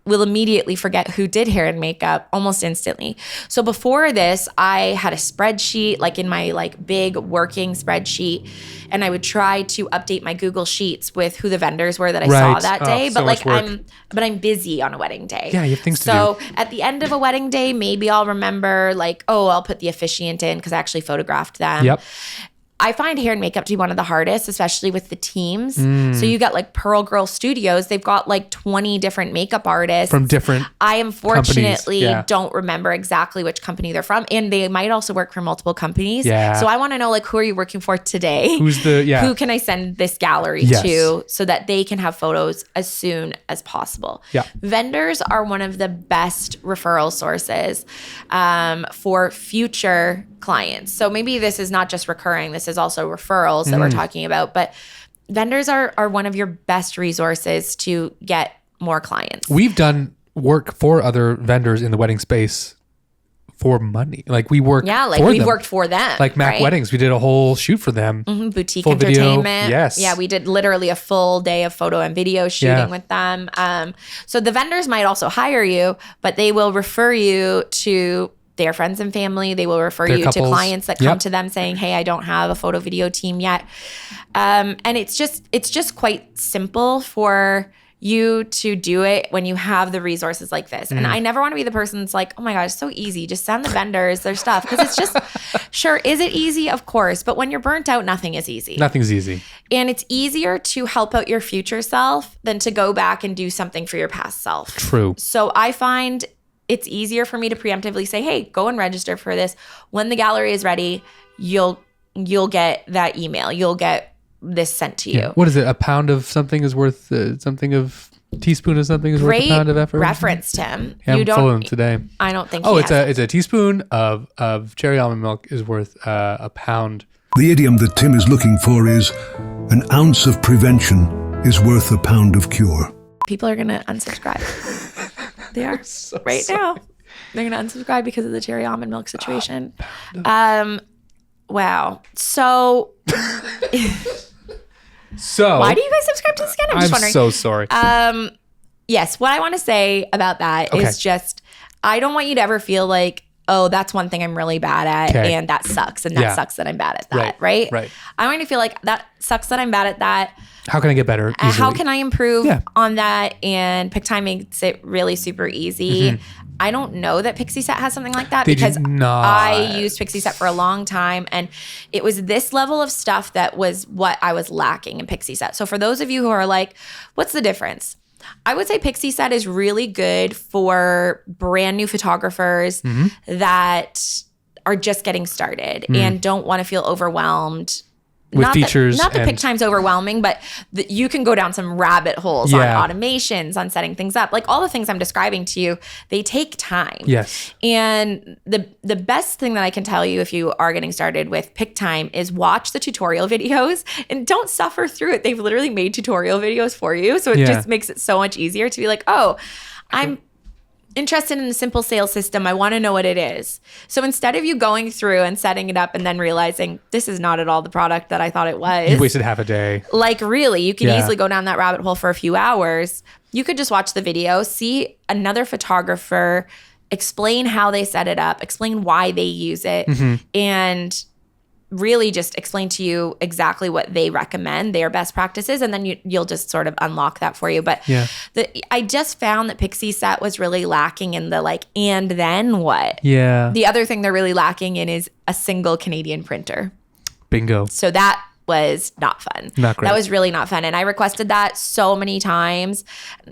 will immediately forget who did hair and makeup almost instantly. So before this, I had a spreadsheet, like in my big working spreadsheet, and I would try to update my Google Sheets with who the vendors were that I saw that day. But I'm busy on a wedding day. Yeah, you have things to do. So at the end of a wedding day, maybe I'll remember I'll put the officiant in because I actually photographed them. Yep. I find hair and makeup to be one of the hardest, especially with the teams. So you got Pearl Girl Studios. They've got 20 different makeup artists. From different I unfortunately don't remember exactly which company they're from. And they might also work for multiple companies. Yeah. So I want to know who are you working for today? Who can I send this gallery to so that they can have photos as soon as possible? Yeah. Vendors are one of the best referral sources for future clients. So maybe this is not just recurring, this is also referrals that we're talking about, but vendors are one of your best resources to get more clients. We've done work for other vendors in the wedding space for money. We've worked for them. Mac Weddings, we did a whole shoot for them. Boutique full entertainment. Video. Yes. Yeah, we did literally a full day of photo and video shooting with them. So the vendors might also hire you, but they will refer you to their friends and family. They will refer you to clients that come to them saying, hey, I don't have a photo video team yet. And it's just quite simple for you to do it when you have the resources like this. And I never want to be the person that's like, oh my gosh, it's so easy. Just send the vendors their stuff. Because it's just, sure, is it easy? Of course. But when you're burnt out, nothing is easy. Nothing's easy. And it's easier to help out your future self than to go back and do something for your past self. True. So I find it's easier for me to preemptively say, hey, go and register for this. When the gallery is ready, you'll get that email. You'll get this sent to you. Yeah. What is it? A pound of something is worth something of teaspoon of something is worth a pound of effort. Reference, Tim. Yeah, I'm full of them today. I don't think. It's a teaspoon of cherry almond milk is worth a pound. The idiom that Tim is looking for is an ounce of prevention is worth a pound of cure. People are gonna unsubscribe. They are right now. They're gonna unsubscribe because of the cherry almond milk situation. Wow. So. So why do you guys subscribe to this again? I'm just wondering. So sorry. Yes, what I want to say about that is just I don't want you to ever feel like, oh, that's one thing I'm really bad at and that sucks and that sucks that I'm bad at that, right? I want you to feel like that sucks that I'm bad at that. How can I get better easily? How can I improve on that? And PicTime makes it really super easy. I don't know that PixieSet has something like that because I used PixieSet for a long time, and it was this level of stuff that was what I was lacking in PixieSet. So for those of you who are like, what's the difference? I would say PixieSet is really good for brand new photographers that are just getting started and don't want to feel overwhelmed. With features. Not that PicTime's overwhelming, but you can go down some rabbit holes on automations, on setting things up. Like all the things I'm describing to you, they take time. Yes. And the best thing that I can tell you if you are getting started with PicTime is watch the tutorial videos and don't suffer through it. They've literally made tutorial videos for you. So it just makes it so much easier to be like, oh, I'm interested in the simple sales system. I want to know what it is. So instead of you going through and setting it up and then realizing this is not at all the product that I thought it was. You wasted half a day. Like really, you can easily go down that rabbit hole for a few hours. You could just watch the video, see another photographer, explain how they set it up, explain why they use it, and really just explain to you exactly what they recommend, their best practices, and then you'll just sort of unlock that for you. But I just found that PixieSet was really lacking in the like, and then what? Yeah. The other thing they're really lacking in is a single Canadian printer. Bingo. So that was not fun. Not great. That was really not fun. And I requested that so many times.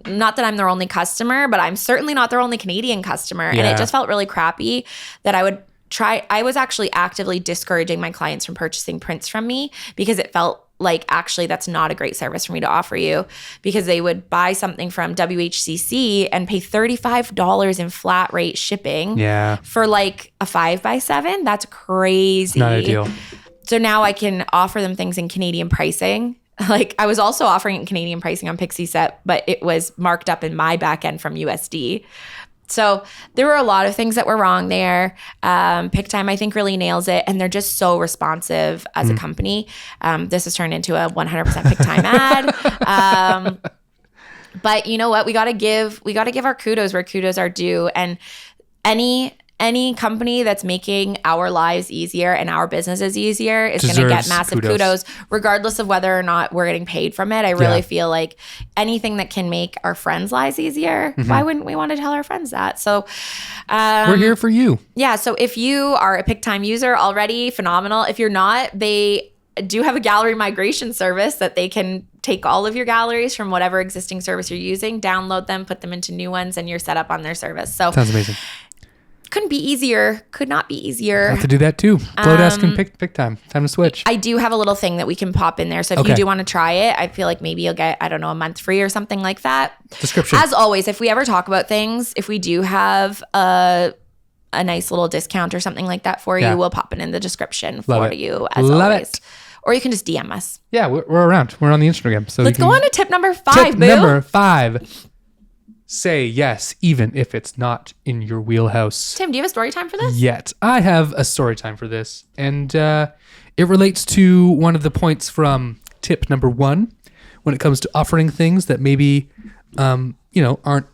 Not that I'm their only customer, but I'm certainly not their only Canadian customer. And it just felt really crappy that I was actually actively discouraging my clients from purchasing prints from me because it felt like actually that's not a great service for me to offer you, because they would buy something from WHCC and pay $35 in flat rate shipping for like a 5x7. That's crazy. Not ideal. So now I can offer them things in Canadian pricing. Like I was also offering it in Canadian pricing on PixieSet, but it was marked up in my back end from USD. So there were a lot of things that were wrong there. PicTime, I think, really nails it. And they're just so responsive as a company. This has turned into a 100% PicTime ad. But you know what? We got to give our kudos where kudos are due. And any company that's making our lives easier and our businesses easier is going to get massive kudos, regardless of whether or not we're getting paid from it. I really feel like anything that can make our friends' lives easier, why wouldn't we want to tell our friends that? So we're here for you. Yeah. So if you are a PicTime user already, phenomenal. If you're not, they do have a gallery migration service that they can take all of your galleries from whatever existing service you're using, download them, put them into new ones, and you're set up on their service. So sounds amazing. Couldn't be easier. Could not be easier. I have to do that too. Flowdesk and PicTime. Time to switch. I do have a little thing that we can pop in there. So if you do want to try it, I feel like maybe you'll get, I don't know, a month free or something like that. Description. As always, if we ever talk about things, if we do have a nice little discount or something like that for you, we'll pop it in the description for you as always. Or you can just DM us. Yeah, we're around. We're on the Instagram. So let's go on to tip number 5, tip number 5. Say yes, even if it's not in your wheelhouse. Tim, do you have a story time for this? Yet. I have a story time for this. And it relates to one of the points from tip number 1 when it comes to offering things that maybe, aren't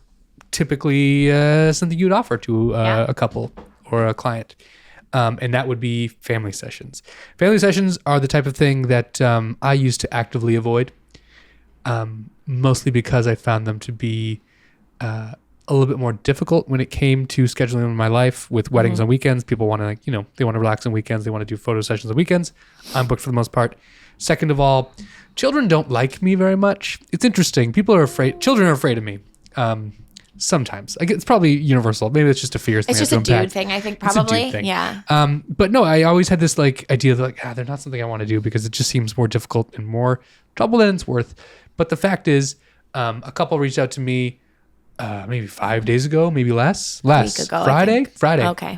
typically something you'd offer to a couple or a client. And that would be family sessions. Family sessions are the type of thing that I used to actively avoid. mostly because I found them to be a little bit more difficult when it came to scheduling in my life with weddings on weekends. People want to, they want to relax on weekends. They want to do photo sessions on weekends. I'm booked for the most part. Second of all, children don't like me very much. It's interesting. Children are afraid of me. Sometimes. It's probably universal. Maybe it's just a fear thing. It's just a dude thing, I think, probably. It's a dude thing. Yeah. But no, I always had this idea that they're not something I want to do because it just seems more difficult and more trouble than it's worth. But the fact is, a couple reached out to me maybe 5 days ago, maybe less. A week ago, Friday. Okay.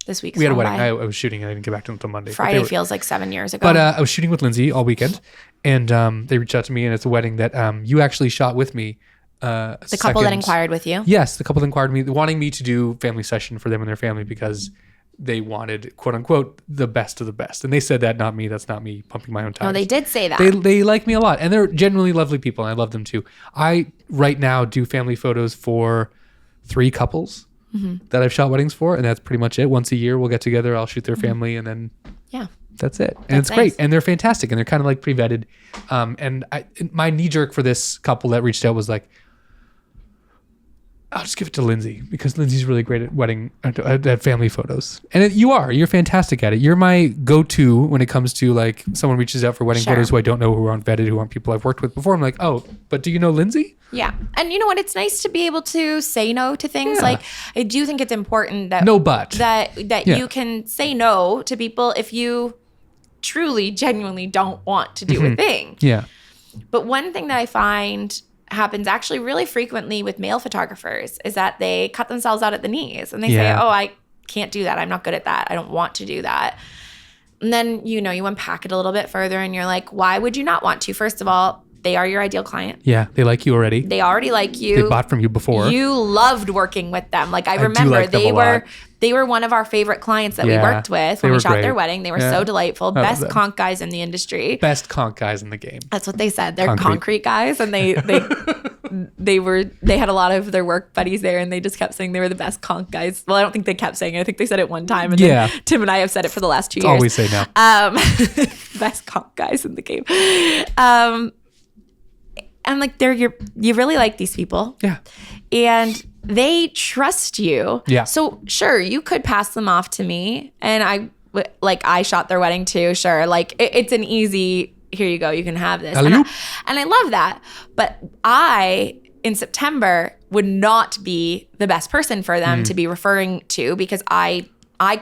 This week's we had a wedding. By. I was shooting and I didn't get back to them until Monday. Friday feels like 7 years ago. But I was shooting with Lindsay all weekend, and they reached out to me, and it's a wedding that you actually shot with me. The couple that inquired with you? Yes, the couple that inquired with me, wanting me to do family session for them and their family because they wanted, quote unquote, the best of the best. And they said that, not me. That's not me pumping my own tires. No, they did say that. They like me a lot, and they're genuinely lovely people, and I love them too. I, right now, do family photos for 3 couples that I've shot weddings for, and that's pretty much it. Once a year, we'll get together, I'll shoot their family, and then that's it. And it's great, and they're fantastic, and they're kind of like pre-vetted. And my knee-jerk for this couple that reached out was like, I'll just give it to Lindsay because Lindsay's really great at wedding, at family photos. And you're fantastic at it. You're my go-to when it comes to like someone reaches out for wedding photos who I don't know, who aren't vetted, who aren't people I've worked with before. I'm like, oh, but do you know Lindsay? Yeah. And you know what? It's nice to be able to say no to things. Like, I do think it's important that you can say no to people if you truly, genuinely don't want to do a thing. Yeah. But one thing that I find happens actually really frequently with male photographers is that they cut themselves out at the knees and they say, oh, I can't do that. I'm not good at that. I don't want to do that. And then, you unpack it a little bit further and you're like, why would you not want to? First of all, they are your ideal client. Yeah, they like you already. They already like you. They bought from you before. You loved working with them. Like I remember they were one of our favorite clients that we worked with when we shot their wedding. They were so delightful. Best conch guys in the industry. Best conch guys in the game. That's what they said. They're concrete guys, and they had a lot of their work buddies there, and they just kept saying they were the best conch guys. Well, I don't think they kept saying it. I think they said it one time, and then Tim and I have said it for the last 2 years. Always say no. Best conch guys in the game. And like you really like these people. Yeah. And they trust you. Yeah. So sure, you could pass them off to me, and I shot their wedding too. Sure. Like it's an easy, here you go, you can have this. And I love that. But I, in September, would not be the best person for them to be referring to because I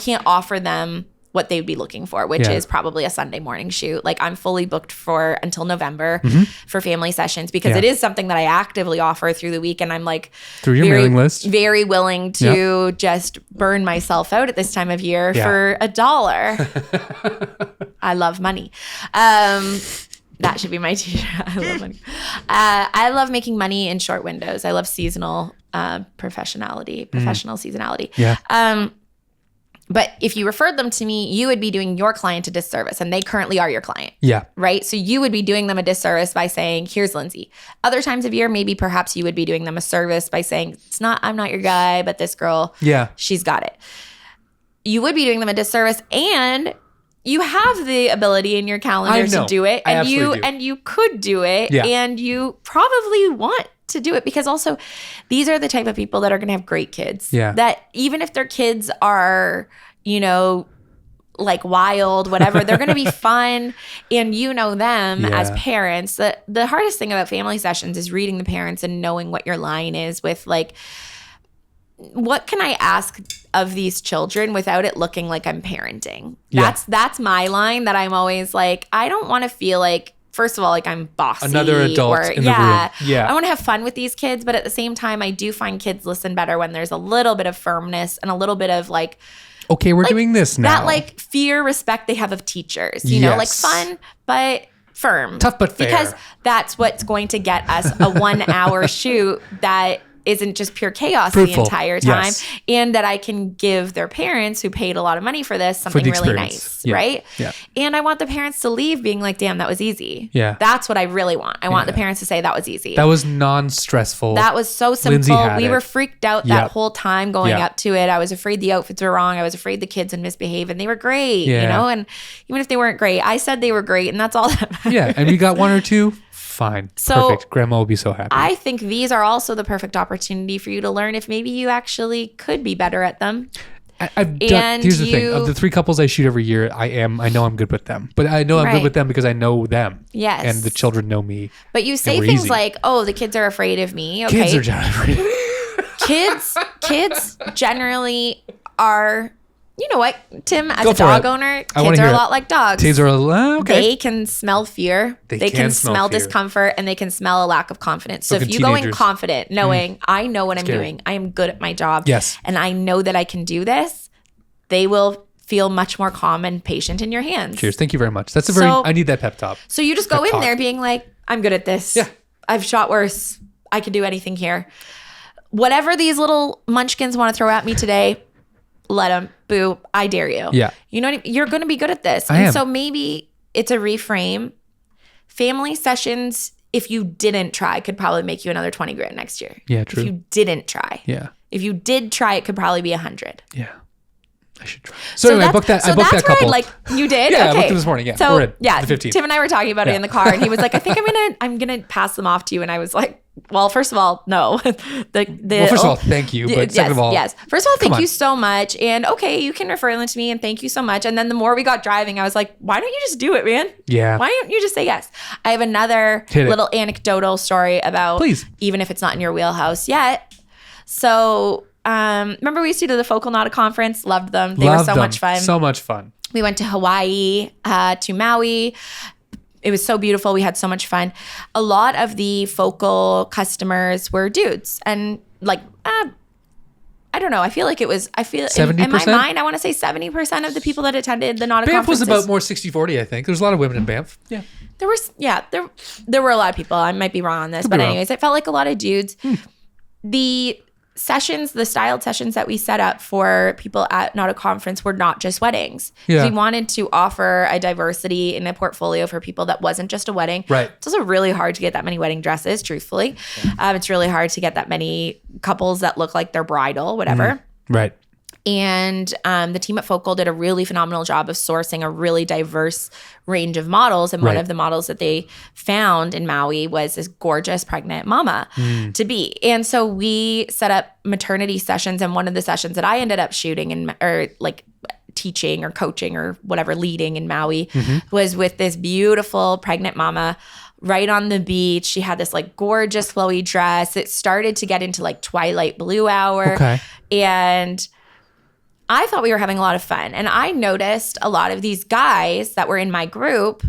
can't offer them what they would be looking for, which is probably a Sunday morning shoot. Like I'm fully booked until November for family sessions because it is something that I actively offer through the week. And I'm like, through your mailing list, very willing to just burn myself out at this time of year for $1. I love money. That should be my t-shirt. I love money. I love making money in short windows. I love seasonal professional seasonality. Yeah. But if you referred them to me, you would be doing your client a disservice, and they currently are your client. Yeah. Right? So you would be doing them a disservice by saying, here's Lindsay. Other times of year, maybe perhaps you would be doing them a service by saying, I'm not your guy, but this girl, she's got it. You would be doing them a disservice, and you have the ability in your calendar to do it, and you could do it, and you probably want to do it because also these are the type of people that are going to have great kids. Yeah. That even if their kids are, like wild, whatever, they're going to be fun, and them as parents. The hardest thing about family sessions is reading the parents and knowing what your line is with like, what can I ask of these children without it looking like I'm parenting? That's my line that I'm always like, I don't want to feel like, first of all, like I'm bossy. Another adult in the room. Yeah. I want to have fun with these kids, but at the same time, I do find kids listen better when there's a little bit of firmness and a little bit of like, okay, we're doing this now. That like fear, respect they have of teachers, you know, like fun, but firm. Tough but fair. Because that's what's going to get us a 1 hour shoot that isn't just pure chaos the entire time, and that I can give their parents who paid a lot of money for this something really nice, right? Yeah. And I want the parents to leave being like, damn, that was easy. Yeah. That's what I really want. I want the parents to say that was easy. That was non-stressful. That was so simple. We were freaked out that whole time going up to it. I was afraid the outfits were wrong. I was afraid the kids would misbehave, and they were great, and even if they weren't great, I said they were great, and that's all that matters. Yeah. And we got 1 or 2 Fine. So perfect. Grandma will be so happy. I think these are also the perfect opportunity for you to learn if maybe you actually could be better at them. I've done, here's the thing. Of the 3 couples I shoot every year, I know I'm good with them. But I know I'm good with them because I know them. Yes. And the children know me. But you say things like, oh, the kids are afraid of me. Okay. Kids are generally afraid. Kids generally are, you know what, Tim, as a dog owner, kids are a lot like dogs. Kids are okay. They can smell fear. They can smell discomfort, and they can smell a lack of confidence. So if you go in confident, knowing I know what I'm doing, I am good at my job, yes, and I know that I can do this, they will feel much more calm and patient in your hands. Cheers. Thank you very much. That's I need that pep talk. So you just go in there being like, I'm good at this. Yeah. I've shot worse. I can do anything here. Whatever these little munchkins want to throw at me today, let them. Boo. I dare you. Yeah. You know what I mean? You're going to be good at this. So maybe it's a reframe. Family sessions, if you didn't try, could probably make you another 20 grand next year. Yeah, true. If you didn't try. Yeah. If you did try, it could probably be 100. Yeah. I should try. So anyway, I booked that couple. You did? Yeah, okay. I booked it this morning. Yeah. So we're in. yeah, The 15th. Tim and I were talking about it in the car, and he was like, I think I'm gonna pass them off to you. And I was like, well, first of all, no. First of all, thank you. But second of all, yes. First of all, thank you so much. And okay, you can refer them to me, and thank you so much. And then the more we got driving, I was like, why don't you just do it, man? Yeah. Why don't you just say yes? I have another little anecdotal story about, even if it's not in your wheelhouse yet. So remember we used to do the Focal Nada conference? Loved them. They were so much fun. So much fun. We went to Hawaii, to Maui. It was so beautiful. We had so much fun. A lot of the Focal customers were dudes. And like, I don't know. I feel like it was, 70%? In my mind, I want to say 70% of the people that attended the Nada Banff conferences. was about more 60-40, I think. There's a lot of women in Banff. Yeah. There were a lot of people. I might be wrong on this. But anyways, it felt like a lot of dudes. The sessions, the styled sessions that we set up for people at Nada conference were not just weddings. Yeah. We wanted to offer a diversity in a portfolio for people that wasn't just a wedding. Right. It's also really hard to get that many wedding dresses, truthfully. It's really hard to get that many couples that look like they're bridal, whatever. Right. And the team at Focal did a really phenomenal job of sourcing a really diverse range of models. And one of the models that they found in Maui was this gorgeous pregnant mama to be. And so we set up maternity sessions. And one of the sessions that I ended up shooting or teaching or coaching or whatever, leading in Maui was with this beautiful pregnant mama right on the beach. She had this like gorgeous flowy dress. It started to get into like twilight blue hour. Okay. And I thought we were having a lot of fun. And I noticed a lot of these guys that were in my group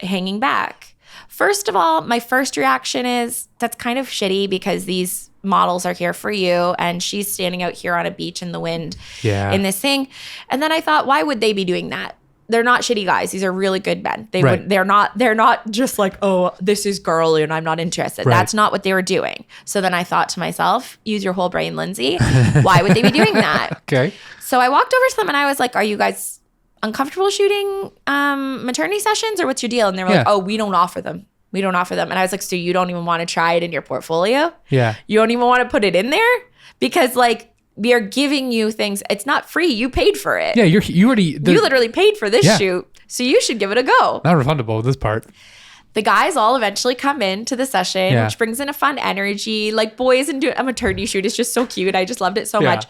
hanging back. First of all, my first reaction is that's kind of shitty because these models are here for you and she's standing out here on a beach in the wind in this thing. And then I thought, why would they be doing that? They're not shitty guys. These are really good men. They're not just like, oh, this is girly and I'm not interested. Right. That's not what they were doing. So then I thought to myself, use your whole brain, Lindsay. Why would they be doing that? Okay. So I walked over to them and I was like, are you guys uncomfortable shooting maternity sessions or what's your deal? And they were like, oh, we don't offer them. We don't offer them. And I was like, so you don't even want to try it in your portfolio? Yeah. You don't even want to put it in there? Because like, we are giving you things. It's not free. You paid for it. Yeah, you literally paid for this shoot. So you should give it a go. Not refundable, this part. The guys all eventually come into the session, which brings in a fun energy. Like boys and a maternity shoot is just so cute. I just loved it so much.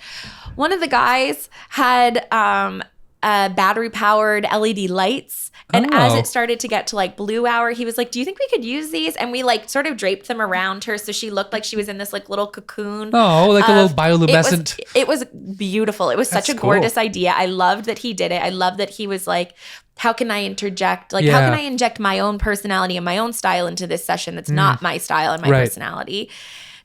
One of the guys had battery powered LED lights. And as it started to get to like blue hour, he was like, do you think we could use these? And we like sort of draped them around her. So she looked like she was in this like little cocoon. Oh, like a little bioluminescent. It was beautiful. It was such a gorgeous idea. I loved that he did it. I loved that he was like, how can I interject? Like, how can I inject my own personality and my own style into this session that's not my style and my personality?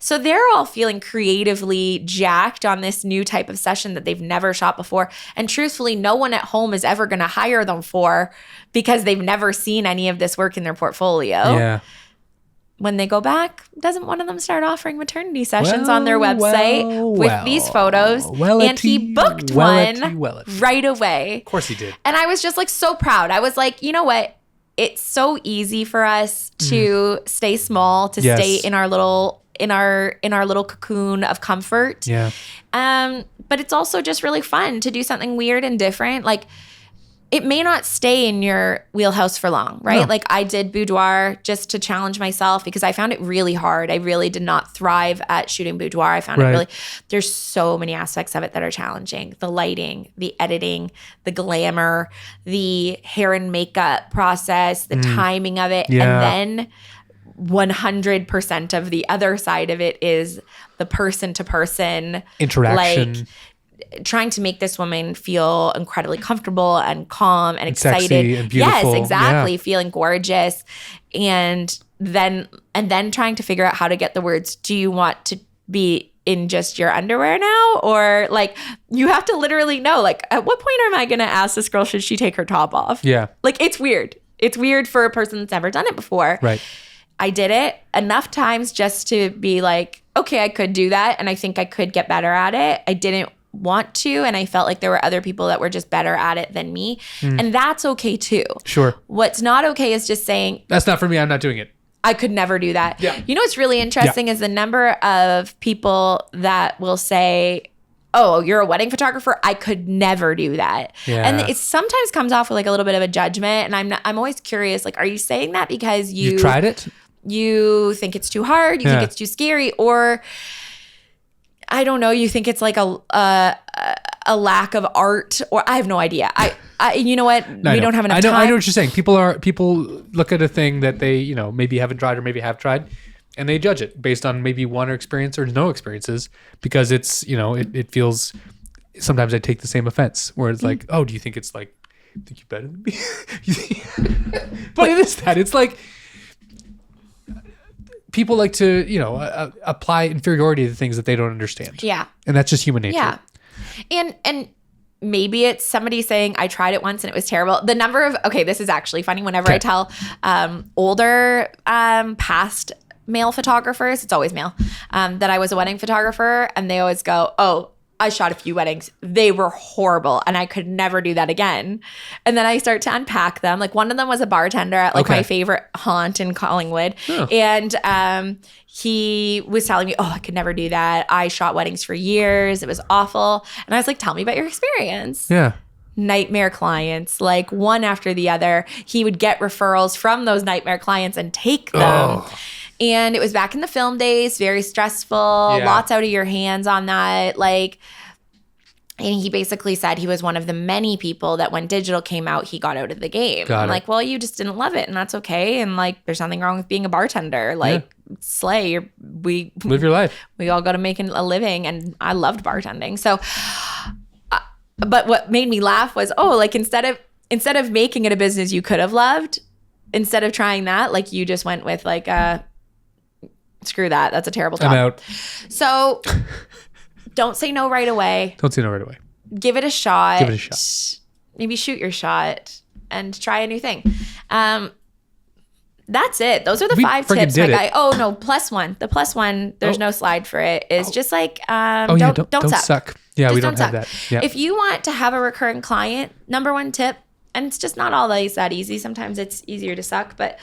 So they're all feeling creatively jacked on this new type of session that they've never shot before. And truthfully, no one at home is ever going to hire them for because they've never seen any of this work in their portfolio. Yeah. When they go back, doesn't one of them start offering maternity sessions on their website with these photos? And he booked one right away. Of course he did. And I was just like so proud. I was like, you know what? It's so easy for us to stay small, to stay in our little cocoon of comfort. Yeah. But it's also just really fun to do something weird and different. Like it may not stay in your wheelhouse for long, right? No. Like I did boudoir just to challenge myself because I found it really hard. I really did not thrive at shooting boudoir. I found it really, there's so many aspects of it that are challenging. The lighting, the editing, the glamour, the hair and makeup process, the timing of it. Yeah. And then 100% of the other side of it is the person to person interaction. Like, trying to make this woman feel incredibly comfortable and calm and excited. Sexy and beautiful. Yes, exactly. Yeah. Feeling gorgeous. And then trying to figure out how to get the words, do you want to be in just your underwear now? Or like, you have to literally know, like, at what point am I going to ask this girl, should she take her top off? Yeah. Like, it's weird. It's weird for a person that's never done it before. Right. I did it enough times just to be like, okay, I could do that. And I think I could get better at it. I didn't want to. And I felt like there were other people that were just better at it than me. And that's okay too. Sure. What's not okay is just saying, that's not for me. I'm not doing it. I could never do that. Yeah. You know what's really interesting is the number of people that will say, oh, you're a wedding photographer? I could never do that. Yeah. And it sometimes comes off with like a little bit of a judgment. And I'm always curious, like, are you saying that because You tried it? you think it's too hard, you think it's too scary, or I don't know, you think it's like a lack of art, or I have no idea. I you know what? We don't have enough time. I know what you're saying. People look at a thing that they, maybe haven't tried or maybe have tried, and they judge it based on maybe one experience or no experiences because it's, it feels, sometimes I take the same offense where it's like, oh, do you think it's like, think you're better than me? But it is that. It's like, people like to, apply inferiority to things that they don't understand. Yeah. And that's just human nature. Yeah. And maybe it's somebody saying, I tried it once and it was terrible. The number of, okay, this is actually funny. Whenever I tell older past male photographers, it's always male, that I was a wedding photographer, and they always go, oh, I shot a few weddings. They were horrible and I could never do that again. And then I start to unpack them. Like one of them was a bartender at like my favorite haunt in Collingwood. Oh. And he was telling me, oh, I could never do that. I shot weddings for years. It was awful. And I was like, tell me about your experience. Yeah. Nightmare clients, like one after the other. He would get referrals from those nightmare clients and take them. Oh. And it was back in the film days, very stressful, lots out of your hands on that. Like, and he basically said he was one of the many people that when digital came out, he got out of the game. I'm like, well, you just didn't love it, and that's okay. And like, there's nothing wrong with being a bartender. Like, slay. We live your life. We all got to make a living, and I loved bartending. So, but what made me laugh was, oh, like instead of making it a business you could have loved, instead of trying that, like you just went with like screw that. That's a terrible job. I'm out. So don't say no right away. Don't say no right away. Give it a shot. Give it a shot. Maybe shoot your shot and try a new thing. That's it. Those are the 5 tips, my guy. Oh no, +1. The +1, there's no slide for it. Is just like don't suck. Yeah, just we don't have that. Yeah. If you want to have a recurring client, number 1 tip, and it's just not always that easy. Sometimes it's easier to suck, but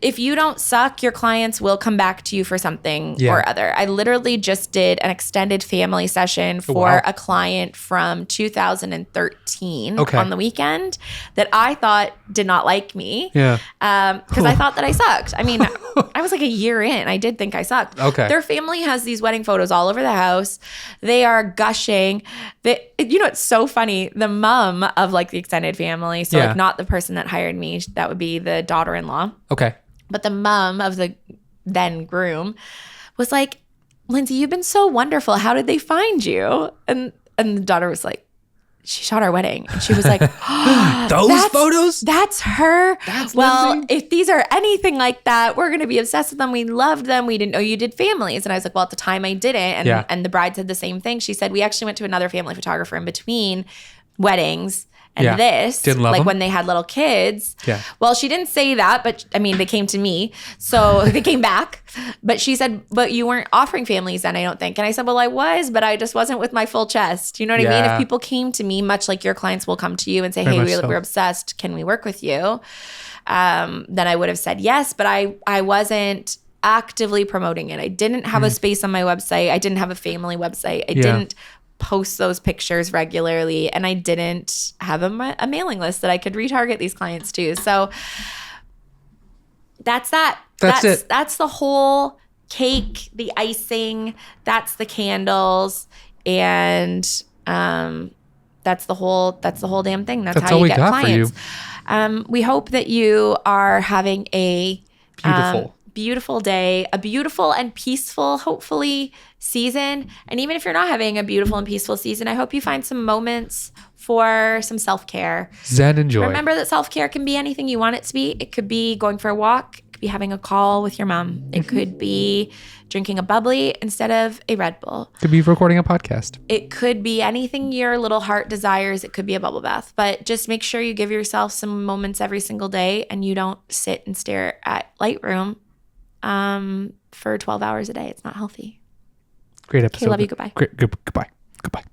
if you don't suck, your clients will come back to you for something or other. I literally just did an extended family session for a client from 2013 on the weekend that I thought did not like me. Yeah. Because I thought that I sucked. I mean, I was like a year in. I did think I sucked. Okay. Their family has these wedding photos all over the house. They are gushing. It's so funny. The mom of like the extended family, so like not the person that hired me, that would be the daughter-in-law. Okay. But the mom of the then groom was like, Lindsay, you've been so wonderful. How did they find you? And the daughter was like, she shot our wedding. And she was like, those photos? That's her. That's well, Lindsay? If these are anything like that, we're going to be obsessed with them. We loved them. We didn't know you did families. And I was like, well, at the time I didn't. And the bride said the same thing. She said, we actually went to another family photographer in between weddings and this, didn't love like them? when they had little kids. Yeah. Well, she didn't say that, but I mean, they came to me. So they came back. But she said, but you weren't offering families then, I don't think. And I said, well, I was, but I just wasn't with my full chest. You know what I mean? If people came to me, much like your clients will come to you and say, hey, we're obsessed. Can we work with you? Then I would have said yes, but I wasn't actively promoting it. I didn't have a space on my website. I didn't have a family website. I didn't post those pictures regularly, and I didn't have a mailing list that I could retarget these clients to. So that's that. That's it. That's the whole cake, the icing, that's the candles, and that's the whole damn thing. That's how all you we get got clients. for you. We hope that you are having a beautiful day, a beautiful and peaceful, hopefully, season. And even if you're not having a beautiful and peaceful season, I hope you find some moments for some self-care. Zen and joy. Remember that self-care can be anything you want it to be. It could be going for a walk. It could be having a call with your mom. It could be drinking a bubbly instead of a Red Bull. Could be recording a podcast. It could be anything your little heart desires. It could be a bubble bath. But just make sure you give yourself some moments every single day and you don't sit and stare at Lightroom for 12 hours a day. It's not healthy. Great episode. Okay, love you. Goodbye. Goodbye. Goodbye.